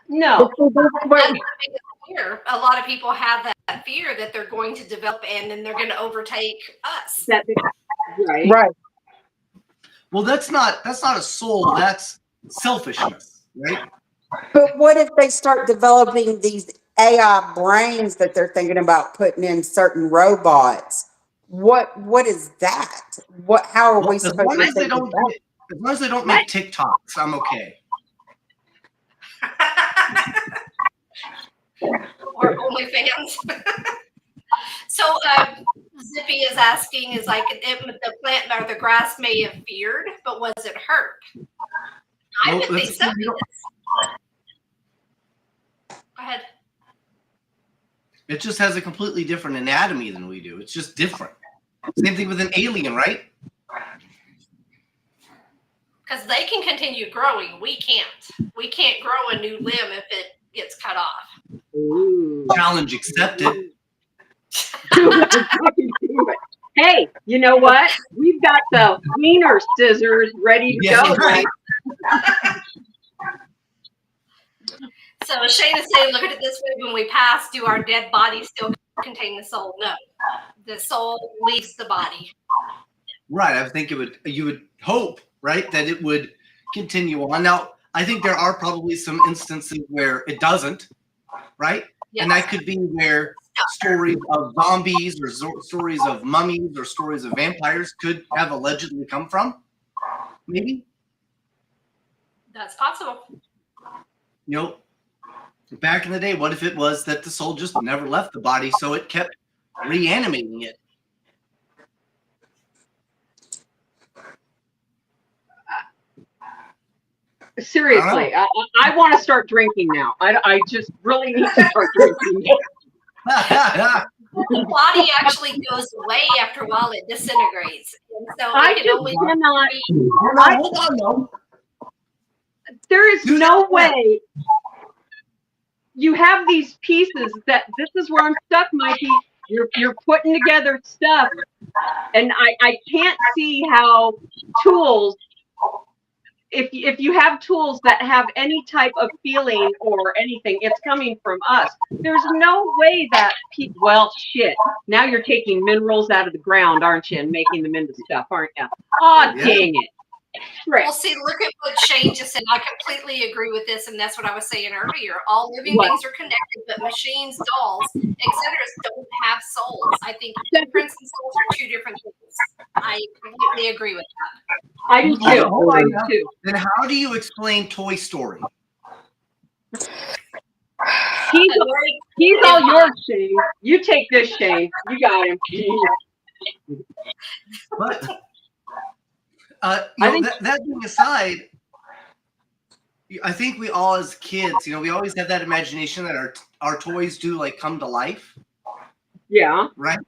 No. That's the biggest fear. A lot of people have that fear that they're going to develop and then they're going to overtake us. Right. Well, that's not a soul. That's selfishness, right? But what if they start developing these AI brains that they're thinking about putting in certain robots? What is that? How are we supposed to think of that? As long as they don't make TikToks, I'm okay. Or OnlyFans. So Zippy is asking, is like the plant or the grass may have feared, but was it hurt? I would think so. Go ahead. It just has a completely different anatomy than we do. It's just different. Same thing with an alien, right? Because they can continue growing. We can't. We can't grow a new limb if it gets cut off. Ooh. Challenge accepted. Hey, you know what? We've got the wiener scissors ready to go. Right. So Shane is saying, look at it this way: when we pass, do our dead bodies still contain the soul? No, the soul leaves the body. Right. I think you would hope, right, that it would continue on. Now, I think there are probably some instances where it doesn't, right? Yes. And that could be where stories of zombies or stories of mummies or stories of vampires could have allegedly come from. Maybe. That's possible. Back in the day, what if it was that the soul just never left the body, so it kept reanimating it? Seriously, I want to start drinking now. I just really need to start drinking. The body actually goes away after a while; it disintegrates. And so Hold on, though. There is no way. You have these pieces that this is where I'm stuck, Mikey. You're putting together stuff, and I can't see how tools. If you have tools that have any type of feeling or anything, it's coming from us. There's no way that people. Well, shit. Now you're taking minerals out of the ground, aren't you, and making them into stuff, aren't you? Oh, yeah. Dang it. Well, see, look at what Shane just said. I completely agree with this, and that's what I was saying earlier. All living things are connected, but machines, dolls, etc., don't have souls. I think prints and souls are two different things. I completely agree with that. I do too. Then how do you explain Toy Story? He's all yours, Shane. You take this, Shane. You got him. But that being aside, I think we all as kids, we always have that imagination that our toys do like come to life. Yeah. Right?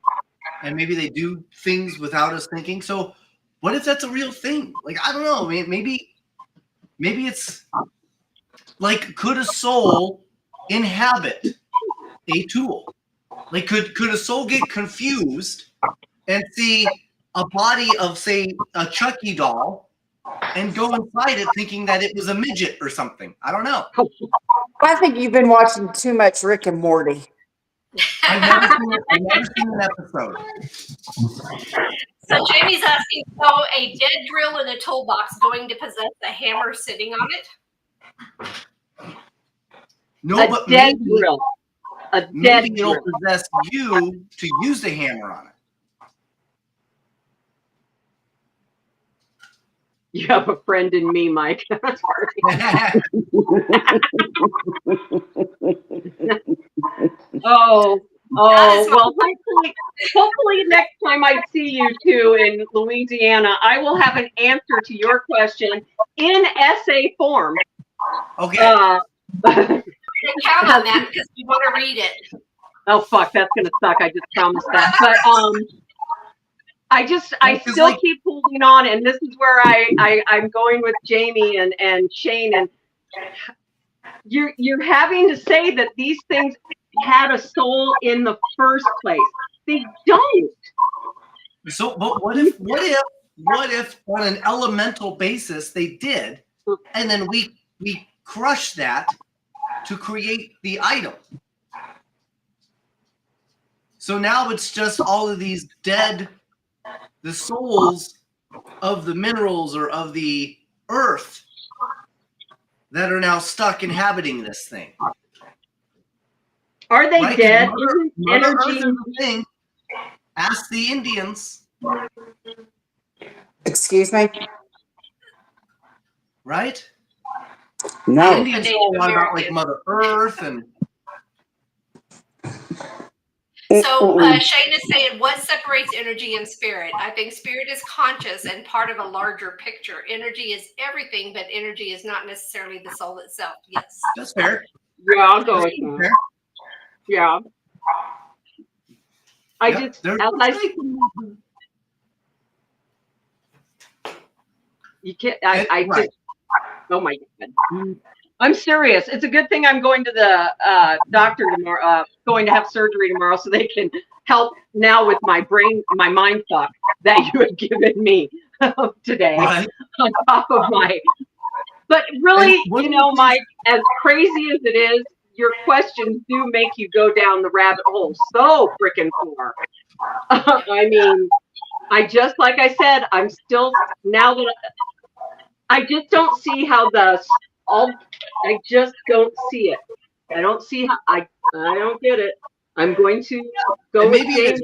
And maybe they do things without us thinking. So what if that's a real thing? Like, I don't know. Maybe it's like, could a soul inhabit a tool? Like, could a soul get confused and see a body of, say, a Chucky doll and go inside it thinking that it was a midget or something? I don't know. I think you've been watching too much Rick and Morty. I've never seen an episode. So Jamie's asking, so a dead drill in a toolbox going to possess a hammer sitting on it? No, A but dead maybe, drill. A dead maybe it'll drill. possess you to use the hammer on it. You have a friend in me, Mike. That's great. Oh, well, hopefully next time I see you two in Louisiana, I will have an answer to your question in essay form. Okay. Count on that because we want to read it. Oh fuck, that's gonna suck. I just promised that. But I still keep holding on, and this is where I'm going with Jamie and Shane, and you're having to say that these things had a soul in the first place. They don't. So, but what if on an elemental basis they did, and then we crush that to create the item? So now it's just all of these dead, the souls of the minerals or of the earth that are now stuck inhabiting this thing. Are they dead? Mother Earth is the thing. Ask the Indians. Excuse me? Right? No. The Indians know a lot about like Mother Earth and. So Shane is saying, what separates energy and spirit? I think spirit is conscious and part of a larger picture. Energy is everything, but energy is not necessarily the soul itself. Yes. That's fair. Yeah, I'll go with that. Yeah. You can't, right. Oh my God. I'm serious. It's a good thing I'm going to the doctor tomorrow, going to have surgery tomorrow so they can help now with my mind fuck that you have given me today Right. on top of my, but really, Mike, as crazy as it is, your questions do make you go down the rabbit hole so freaking far. I mean, like I said, I'm still, now that I just don't see how I just don't see it. I don't see how, I don't get it. I'm going to go with Jamie.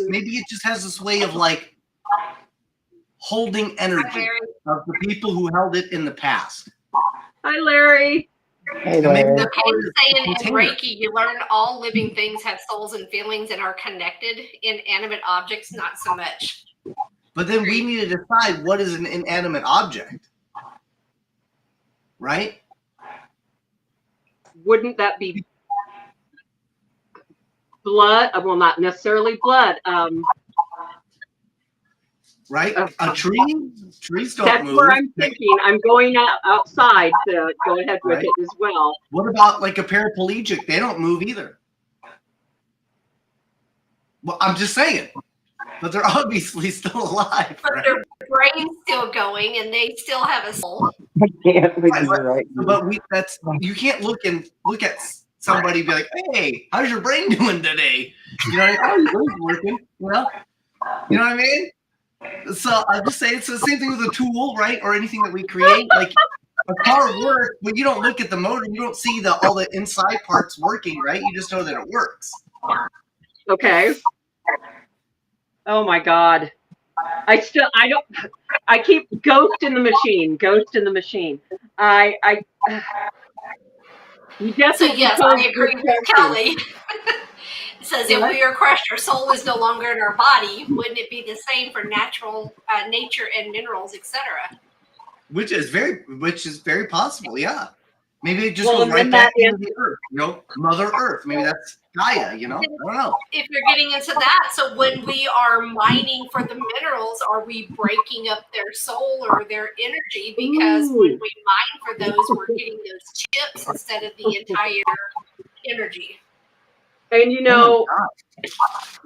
Maybe it just has this way of like holding energy of the people who held it in the past. Hi, Larry. Hey, Larry. Saying in Reiki, you learn all living things have souls and feelings and are connected. Inanimate objects, not so much. But then we need to decide what is an inanimate object, right? Wouldn't that be blood? Well, not necessarily blood. Right? A tree? Trees don't move. That's where I'm thinking. I'm going outside to go ahead with it as well. What about like a paraplegic? They don't move either. Well, I'm just saying. But they're obviously still alive. But their brain's still going and they still have a soul. I can't with you right now. But you can't look at somebody and be like, hey, how's your brain doing today? You know, oh, your brain's working. Well, you know what I mean? So I'm just saying it's the same thing with a tool, right? Or anything that we create. Like a car works, but you don't look at the motor, you don't see all the inside parts working, right? You just know that it works. Okay. Oh my God. I keep ghost in the machine. You definitely so yes, I agree with Kelly. It says if we are crushed, our soul is no longer in our body. Wouldn't it be the same for natural nature and minerals, etc.? Which is very possible, yeah. Maybe it just goes right back into the earth, Mother Earth. Maybe that's Gaia, I don't know. If you're getting into that, so when we are mining for the minerals, are we breaking up their soul or their energy? Because when we mine for those, we're getting those chips instead of the entire energy. And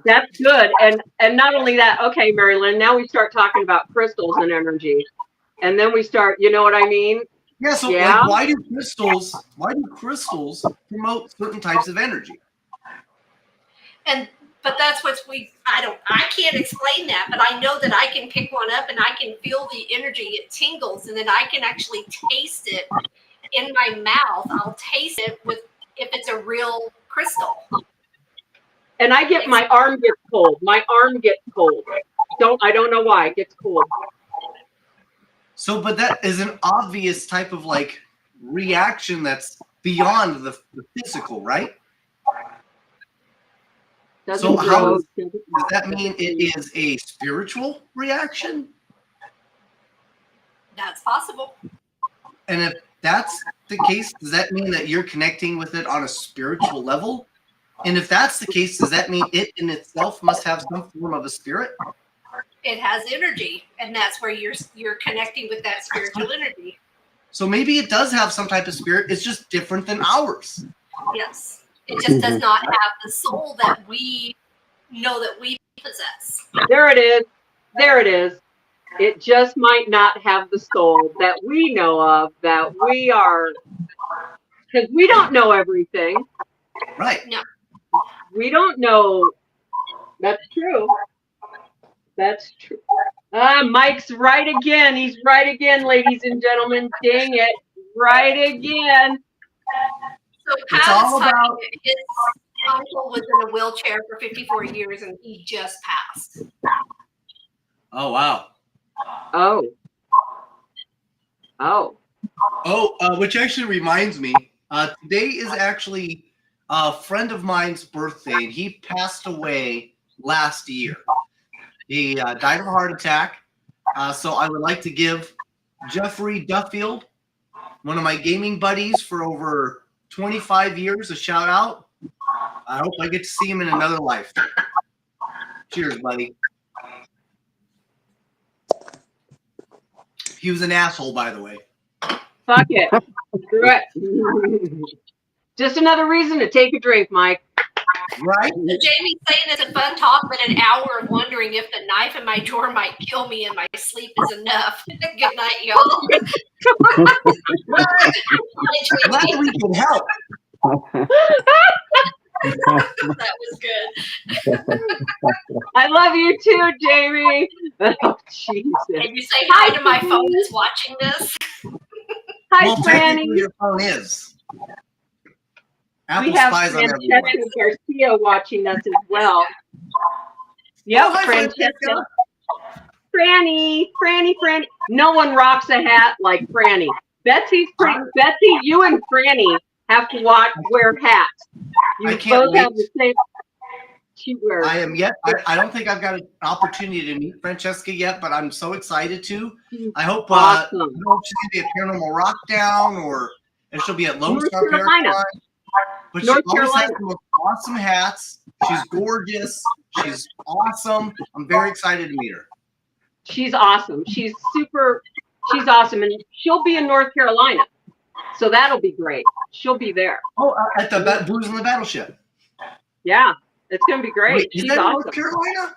that's good. And not only that, okay, MaryLynn, now we start talking about crystals and energy. And then we start, you know what I mean? Yeah, so like, why do crystals promote certain types of energy? But that's I can't explain that, but I know that I can pick one up and I can feel the energy. It tingles, and then I can actually taste it in my mouth. I'll taste it if it's a real crystal. And my arm gets cold. My arm gets cold. I don't know why it gets cold. So, but that is an obvious type of like reaction that's beyond the physical, right? So does that mean it is a spiritual reaction? That's possible. And if that's the case, does that mean that you're connecting with it on a spiritual level? And if that's the case, does that mean it in itself must have some form of a spirit? It has energy, and that's where you're connecting with that spiritual energy. So maybe it does have some type of spirit. It's just different than ours. Yes. It just does not have the soul that we know that we possess. There it is. There it is. It just might not have the soul that we know of, that we are, because we don't know everything. Right. No. We don't know. That's true. That's true. Mike's right again. He's right again, ladies and gentlemen. Dang it. Right again. So It's all about his uncle was in a wheelchair for 54 years and he just passed. Oh, wow. Which actually reminds me, today is actually a friend of mine's birthday, and he passed away last year. He died of a heart attack. So I would like to give Jeffrey Duffield, one of my gaming buddies for over 25 years, a shout out. I hope I get to see him in another life. Cheers, buddy. He was an asshole, by the way. Fuck it. Screw it. Just another reason to take a drink, Mike. Right? So Jamie's saying it's a fun talk, but an hour of wondering if the knife in my drawer might kill me and my sleep is enough. Good night, y'all. Glad we can help. That was good. I love you too, Jamie. Oh, Jesus. Can you say hi to my phone that's watching this? Hi, Well, Franny. technically your phone is. Apple We have spies on Francesca everyone. Garcia watching us as well. Yep, Oh, hi, Francesca. Franny. No one rocks a hat like Franny. Betsy, you and Franny have to wear hats. You I can't both wait. have the same. She wears. I don't think I've got an opportunity to meet Francesca yet, but I'm so excited to. I hope Awesome. I don't know if she's gonna be at Paranormal Rock Down or if she'll be at Lone North Star Carolina. Paranormal. But North she always has Carolina. the most awesome hats. She's gorgeous. She's awesome. I'm very excited to meet her. She's awesome. She's awesome. And she'll be in North Carolina. So that'll be great. She'll be there. Oh, at the Booze in the Battleship. Yeah. It's going to be great. Wait, is She's that awesome. North Carolina?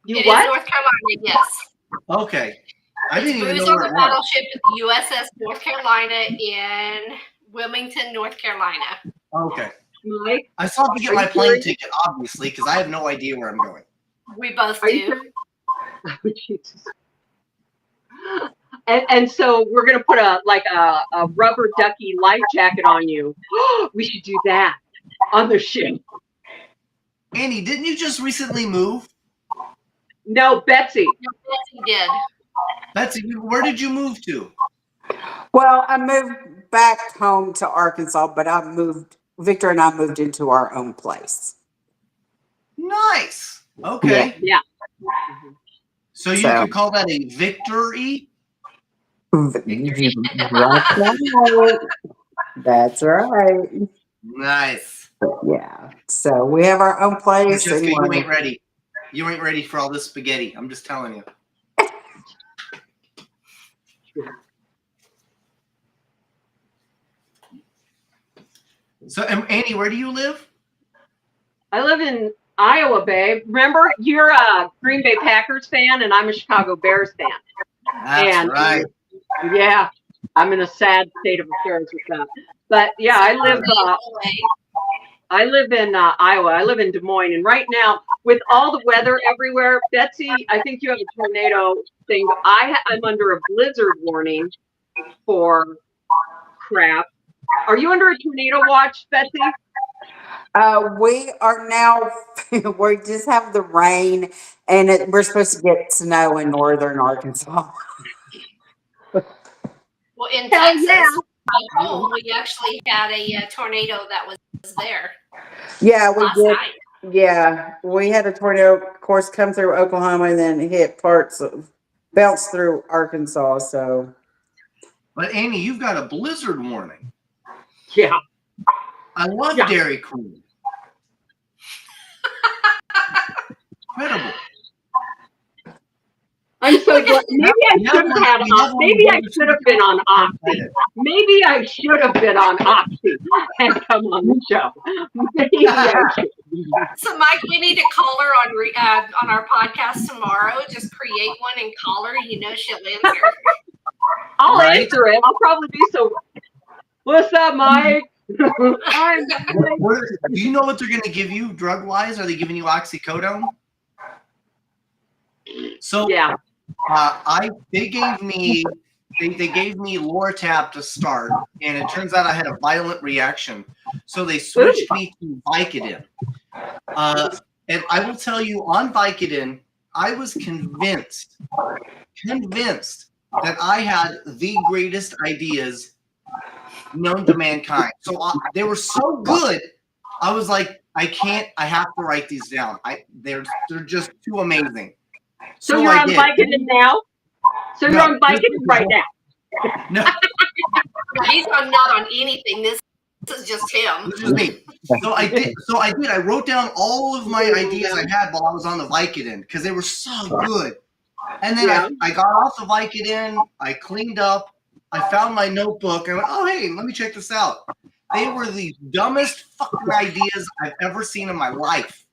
You It what? is North Carolina, yes. Okay. I didn't even Booze know on where the it was. Battleship at the USS North Carolina in Wilmington, North Carolina. Okay. Mike? I still have to get Are my you plane serious? ticket, obviously, because I have no idea where I'm going. We both Are you do. sure? Oh, Jesus. And so we're gonna put a rubber ducky life jacket on you. We should do that on the ship. Annie, didn't you just recently move? No, Betsy. No, Betsy did. Betsy, where did you move to? Well, I moved back home to Arkansas, but Victor and I moved into our own place. Nice. Okay. Yeah. So you could call that a victory? That's right. Nice. Yeah. So we have our own place. Jessica, and you ain't ready. You ain't ready for all this spaghetti. I'm just telling you. So, Annie, where do you live? I live in Iowa, babe. Remember, you're a Green Bay Packers fan, and I'm a Chicago Bears fan. That's right. Yeah, I'm in a sad state of affairs with that. But yeah, I live I live in Iowa. I live in Des Moines, and right now, with all the weather everywhere, Betsy, I think you have a tornado thing. I'm under a blizzard warning for crap. Are you under a tornado watch, Betsy? We are now, we just have the rain, and we're supposed to get snow in northern Arkansas. Well, in Hell Texas, yeah. at home, we actually had a tornado that was there Yeah, we last did. night. Yeah, we had a tornado, of course, come through Oklahoma and then hit bounced through Arkansas. So, But Amy, you've got a blizzard warning. Yeah. I love Yeah. Dairy Queen. Incredible. I'm so glad. Maybe I should have had. Maybe I should have been on Oxy. Maybe I should have been on Oxy and come on the show. Maybe I should. So, Mike, we need to call her on our podcast tomorrow. Just create one and call her. You know she'll answer. I'll Right. answer it. I'll probably be so. What's up, Mike? Do you know what they're going to give you drug-wise? Are they giving you oxycodone? So Yeah. they gave me Lortab to start, and it turns out I had a violent reaction. So they switched me to Vicodin. And I will tell you, on Vicodin, I was convinced that I had the greatest ideas known to mankind. So they were so good. I was like, I have to write these down. They're just too amazing. So you're on Vicodin now? So you're on Vicodin right now? No. He's not on anything. This is just him. This is me. So I did. I wrote down all of my ideas I had while I was on the Vicodin because they were so good. And then I got off the Vicodin. I cleaned up. I found my notebook. I went, oh, hey, let me check this out. They were the dumbest fucking ideas I've ever seen in my life.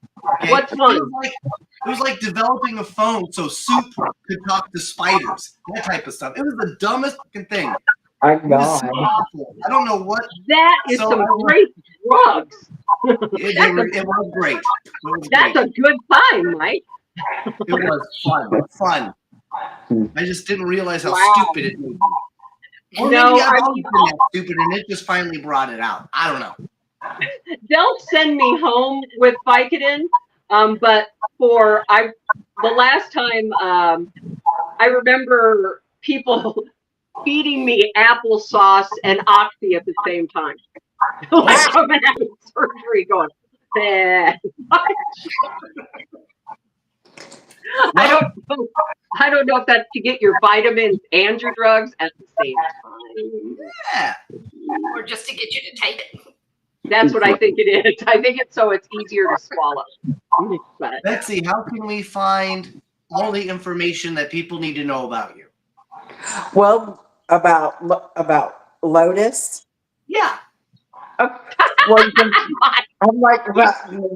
Okay? What's fun? It was like developing a phone so Soup could talk to spiders. That type of stuff. It was the dumbest fucking thing. I It was so awful. I don't know what. That is some great drugs. It was great. That's a good time, Mike. It was fun. I just didn't realize how stupid it made me. Or No, maybe I've always been that stupid, and it just finally brought it out. I don't know. They'll send me home with Vicodin, but the last time I remember people feeding me applesauce and Oxy at the same time. Like coming out of surgery going, I don't know if that's to get your vitamins and your drugs at the same time. Yeah. Or just to get you to take it. That's what I think it is. I think it's so it's easier to swallow. But Betsy, how can we find all the information that people need to know about you? Well, about Lotus. Yeah. Well,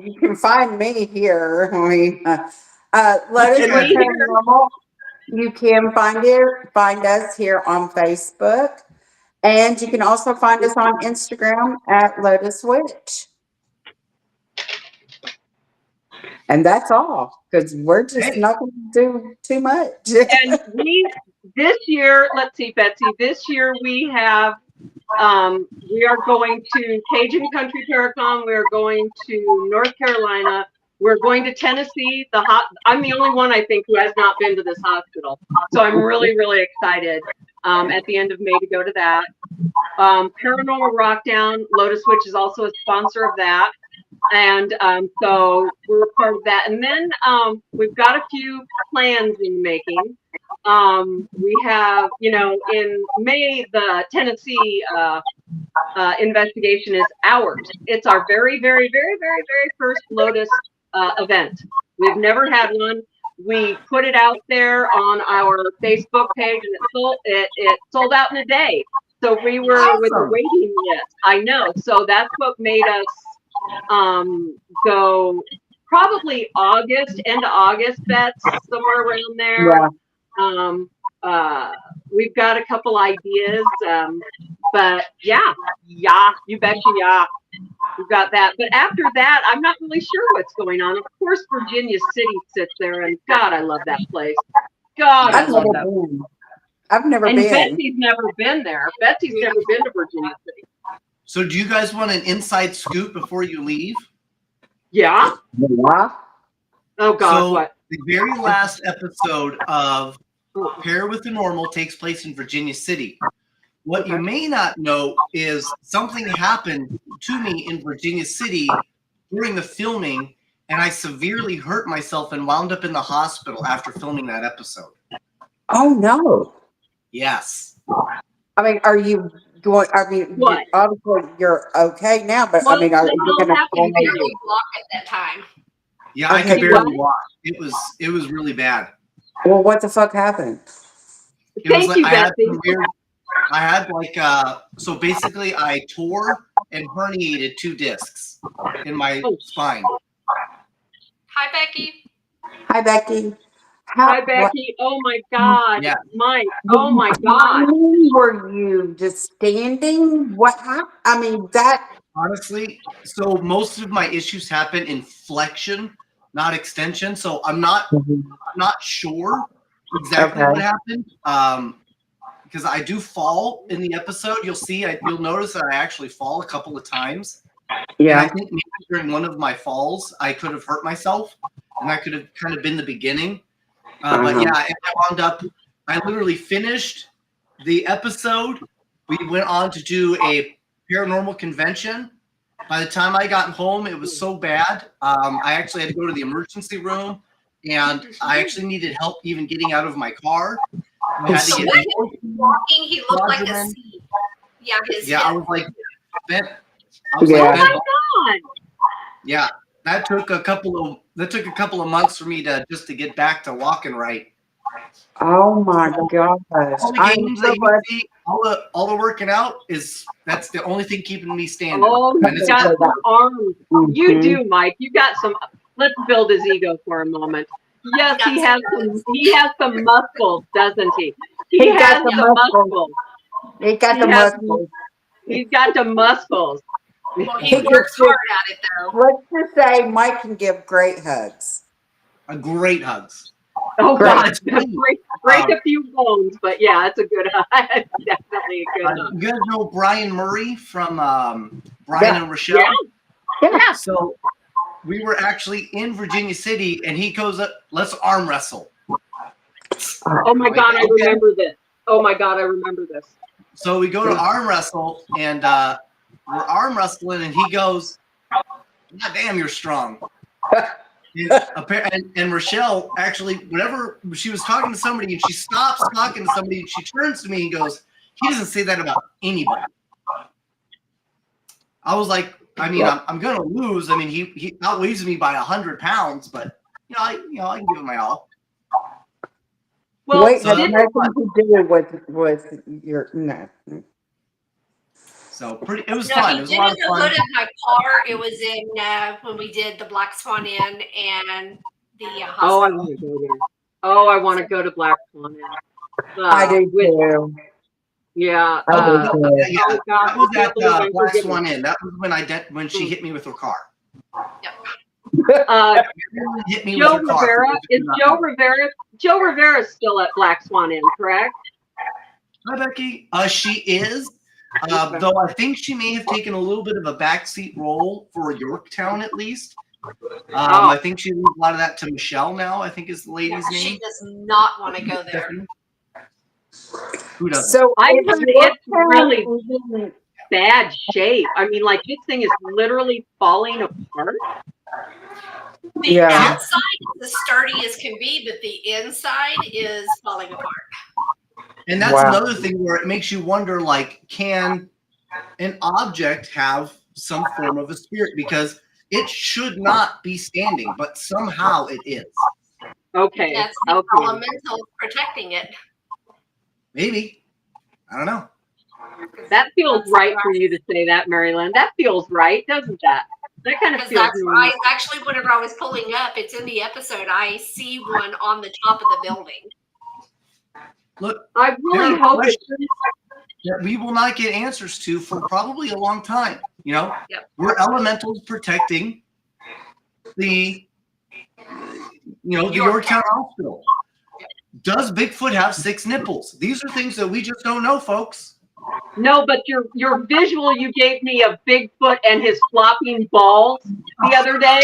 you can find me here. Lotus Witch Paranormal. You can find us here on Facebook, and you can also find us on Instagram at Lotus Witch. And that's all, because we're just not going to do too much. and this year, let's see, Betsy. This year we have we are going to Cajun Country Paracon. We're going to North Carolina. We're going to Tennessee. I'm the only one, I think, who has not been to this hospital. So I'm really, really excited at the end of May to go to that. Paranormal Rockdown, Lotus Witch is also a sponsor of that. And so we're a part of that. And then we've got a few plans in the making. We have, in May, the Tennessee investigation is ours. It's our very, very, very, very, very first Lotus event. We've never had one. We put it out there on our Facebook page, and it sold out in a day. So we were with a waiting list. I know. So that's what made us go probably end of August, Bets, somewhere around there. Yeah. We've got a couple ideas, but yeah, you betcha, yeah. We've got that. But after that, I'm not really sure what's going on. Of course, Virginia City sits there, and God, I love that place. God, I I've love never that. been. I've never And been. Betsy's never been there. Betsy's never been to Virginia City. So do you guys want an inside scoop before you leave? Yeah? Yeah. Oh, God, So what? the very last episode of Pair with the Normal takes place in Virginia City. What you may not know is something happened to me in Virginia City during the filming, and I severely hurt myself and wound up in the hospital after filming that episode. Oh no. Yes. I mean, are you going? I mean, What? obviously you're okay now, but Well, I mean, are what you all going to? happened Barely here? walk at that time. Yeah, I Okay. could barely What? walk. It was really bad. Well, what the fuck happened? It was Thank like you, I had Betsy. some weird. I had like so basically I tore and herniated 2 discs in my spine. Hi, Becky. Hi, Becky. Hi, Becky. Oh, my God. Yeah. Mike. Oh, my God. Were you just standing? What happened? I mean, that. Honestly, so most of my issues happen in flexion, not extension. So I'm not sure exactly Okay. what happened. Because I do fall in the episode. You'll notice that I actually fall a couple of times. And I Yeah. think maybe during one of my falls, I could have hurt myself, and that could have kind of been the beginning. But yeah, and I wound up. I literally finished the episode. We went on to do a paranormal convention. By the time I got home, it was so bad. I actually had to go to the emergency room, and I actually needed help even getting out of my car. I had to So get when he was walking, he looked like a Rogerman. seed. Yeah, his Yeah, I head. was like bent. I was Yeah. like Oh, bent. my God. Yeah, that took a couple of months for me to get back to walking right. Oh my gosh. All the I'm games so that you glad. see, all the working out that's the only thing keeping me standing. Oh, And he's it's got not- some arms. You Mhm. do, Mike. You got some. Let's build his ego for a moment. Yes, he has some muscles, doesn't he? He He got has the some muscles. muscles. He got the He has- muscles. He's got the muscles. Well, He he could works just- hard at it, though. Let's just say Mike can give great hugs. a great hugs. Oh, Great. God. Break a few bones, but yeah, it's a good hug. Definitely a good hug. You guys know Brian Murray from Brian and Rochelle? Yeah. So we were actually in Virginia City, and he goes up, let's arm wrestle. Oh, my God, I Okay. remember this. Oh, my God, I remember this. So we go to arm wrestle, and we're arm wrestling, and he goes, God damn, you're strong. And Rochelle, actually, whenever she was talking to somebody and she stops talking to somebody and she turns to me and goes, he doesn't say that about anybody. I was like, I mean, I'm going to lose. I mean, he outweighs me by 100 pounds, but, I can give it my all. Well, Wait, so has that nothing to do with your no. So it was No, fun. he It was did a lot in of the fun. hood of my car. It was in when we did the Black Swan Inn and the Oh, I hospital. want to go there. Oh, I want to go to Black Swan. I do too. Yeah. I do Yeah, too. Oh, God, that was I can't at believe I Black forget Swan Inn. That was when she hit me with her car. Hit me Joe with her car. Rivera is Joe Rivera's still at Black Swan Inn, correct? Hi, Becky. She is. Though I think she may have taken a little bit of a backseat role for Yorktown, at least. I think she leaves a lot of that to Michelle now, I think is the lady's She name. does not want to go there. Who doesn't? So I if heard your it's really town- bad shape. I mean, like this thing is literally falling apart. The Yeah. outside is as sturdy as can be, but the inside is falling apart. And that's Wow. another thing where it makes you wonder, like, can an object have some form of a spirit? Because it should not be standing, but somehow it is. Okay. That's the Okay. elemental protecting it. Maybe. I don't know. That feels right for you to say that, MaryLynn. That feels right, doesn't that? That kind of Because feels that's normal. I actually, whenever I was pulling up, it's in the episode. I see one on the top of the building. Look, I there really are hope it's questions that we will not get answers to for probably a long time. You know, Yep. we're elementals protecting the, the Yorktown Hospital. Does Bigfoot have 6 nipples? These are things that we just don't know, folks. No, but your visual you gave me of Bigfoot and his flopping balls the other day.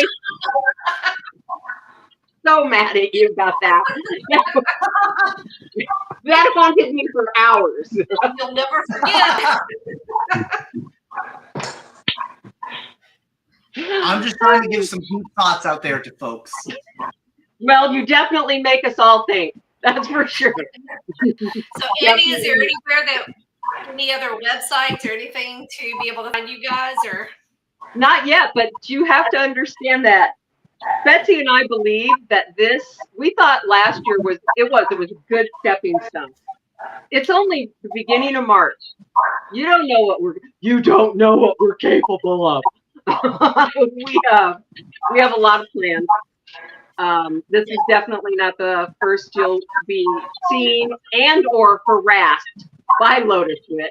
So mad at you about that. That haunted me for hours. You'll never forget. I'm just trying to give some deep thoughts out there to folks. Well, you definitely make us all think. That's for sure. So, Andy, is there anywhere that any other websites or anything to be able to find you guys, or? Not yet, but you have to understand that Betsy and I believe that we thought last year was a good stepping stone. It's only the beginning of March. You don't know what we're capable of. We have a lot of plans. This is definitely not the first you'll be seen and or harassed by Lotus Witch.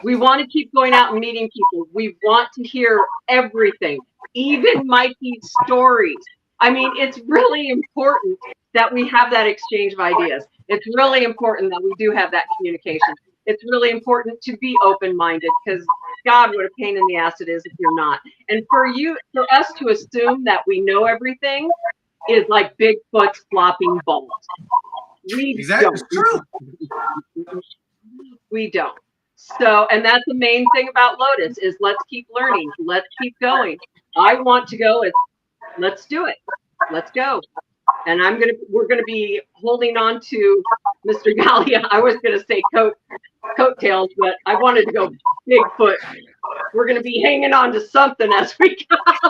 We want to keep going out and meeting people. We want to hear everything, even Mikey's stories. I mean, it's really important that we have that exchange of ideas. It's really important that we do have that communication. It's really important to be open-minded, because God, what a pain in the ass it is if you're not. And for us to assume that we know everything is like Bigfoot's flopping balls. We don't. True. We don't. So, and that's the main thing about Lotus is let's keep learning. Let's keep going. I want to go. Let's do it. Let's go. And we're going to be holding on to Mr. Gallia. I was going to say coattails, but I wanted to go Bigfoot. We're going to be hanging on to something as we come.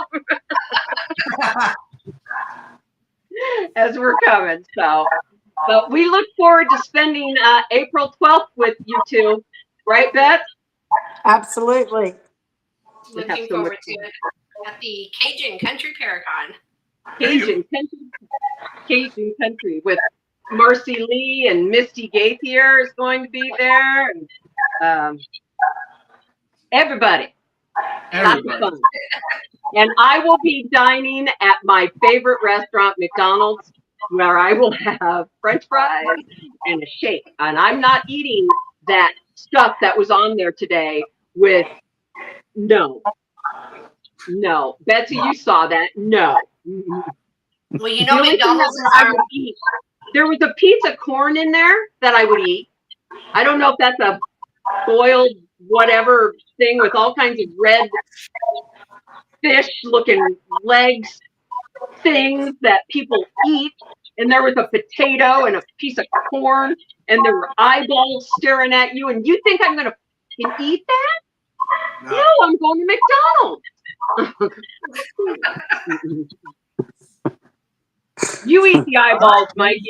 As we're coming. So, but we look forward to spending April 12th with you two. Right, Beth? Absolutely. Looking forward to it at the Cajun Country Paracon. Cajun Country with Marcy Lee and Misty Gaithier is going to be there. And, everybody. Lots of fun. And I will be dining at my favorite restaurant, McDonald's, where I will have French fries and a shake. And I'm not eating that stuff that was on there today with no. Betsy, you saw that. No. Well, you know, McDonald's is I would eat. There was a piece of corn in there that I would eat. I don't know if that's a boiled whatever thing with all kinds of red fish looking legs things that people eat. And there was a potato and a piece of corn, and there were eyeballs staring at you, and you think I'm going to eat that? No, I'm going to McDonald's. You eat the eyeballs, Mikey.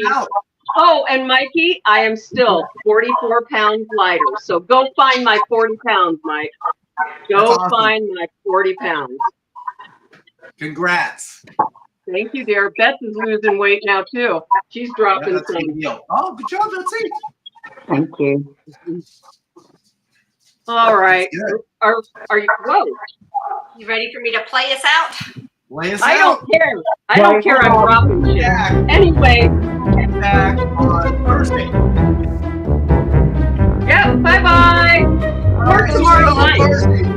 Oh, and Mikey, I am still 44 pounds lighter, so go find my 40 pounds, Mike. Go find my 40 pounds. Congrats. Thank you, dear. Beth is losing weight now, too. She's dropping some. Oh, good job, Betsy. Thank you. All right. Are you? Whoa. You ready for me to play us out? I don't care. I don't care. I'm dropping shit. Anyway. Back on Thursday. Yeah. Bye-bye. Or tomorrow night.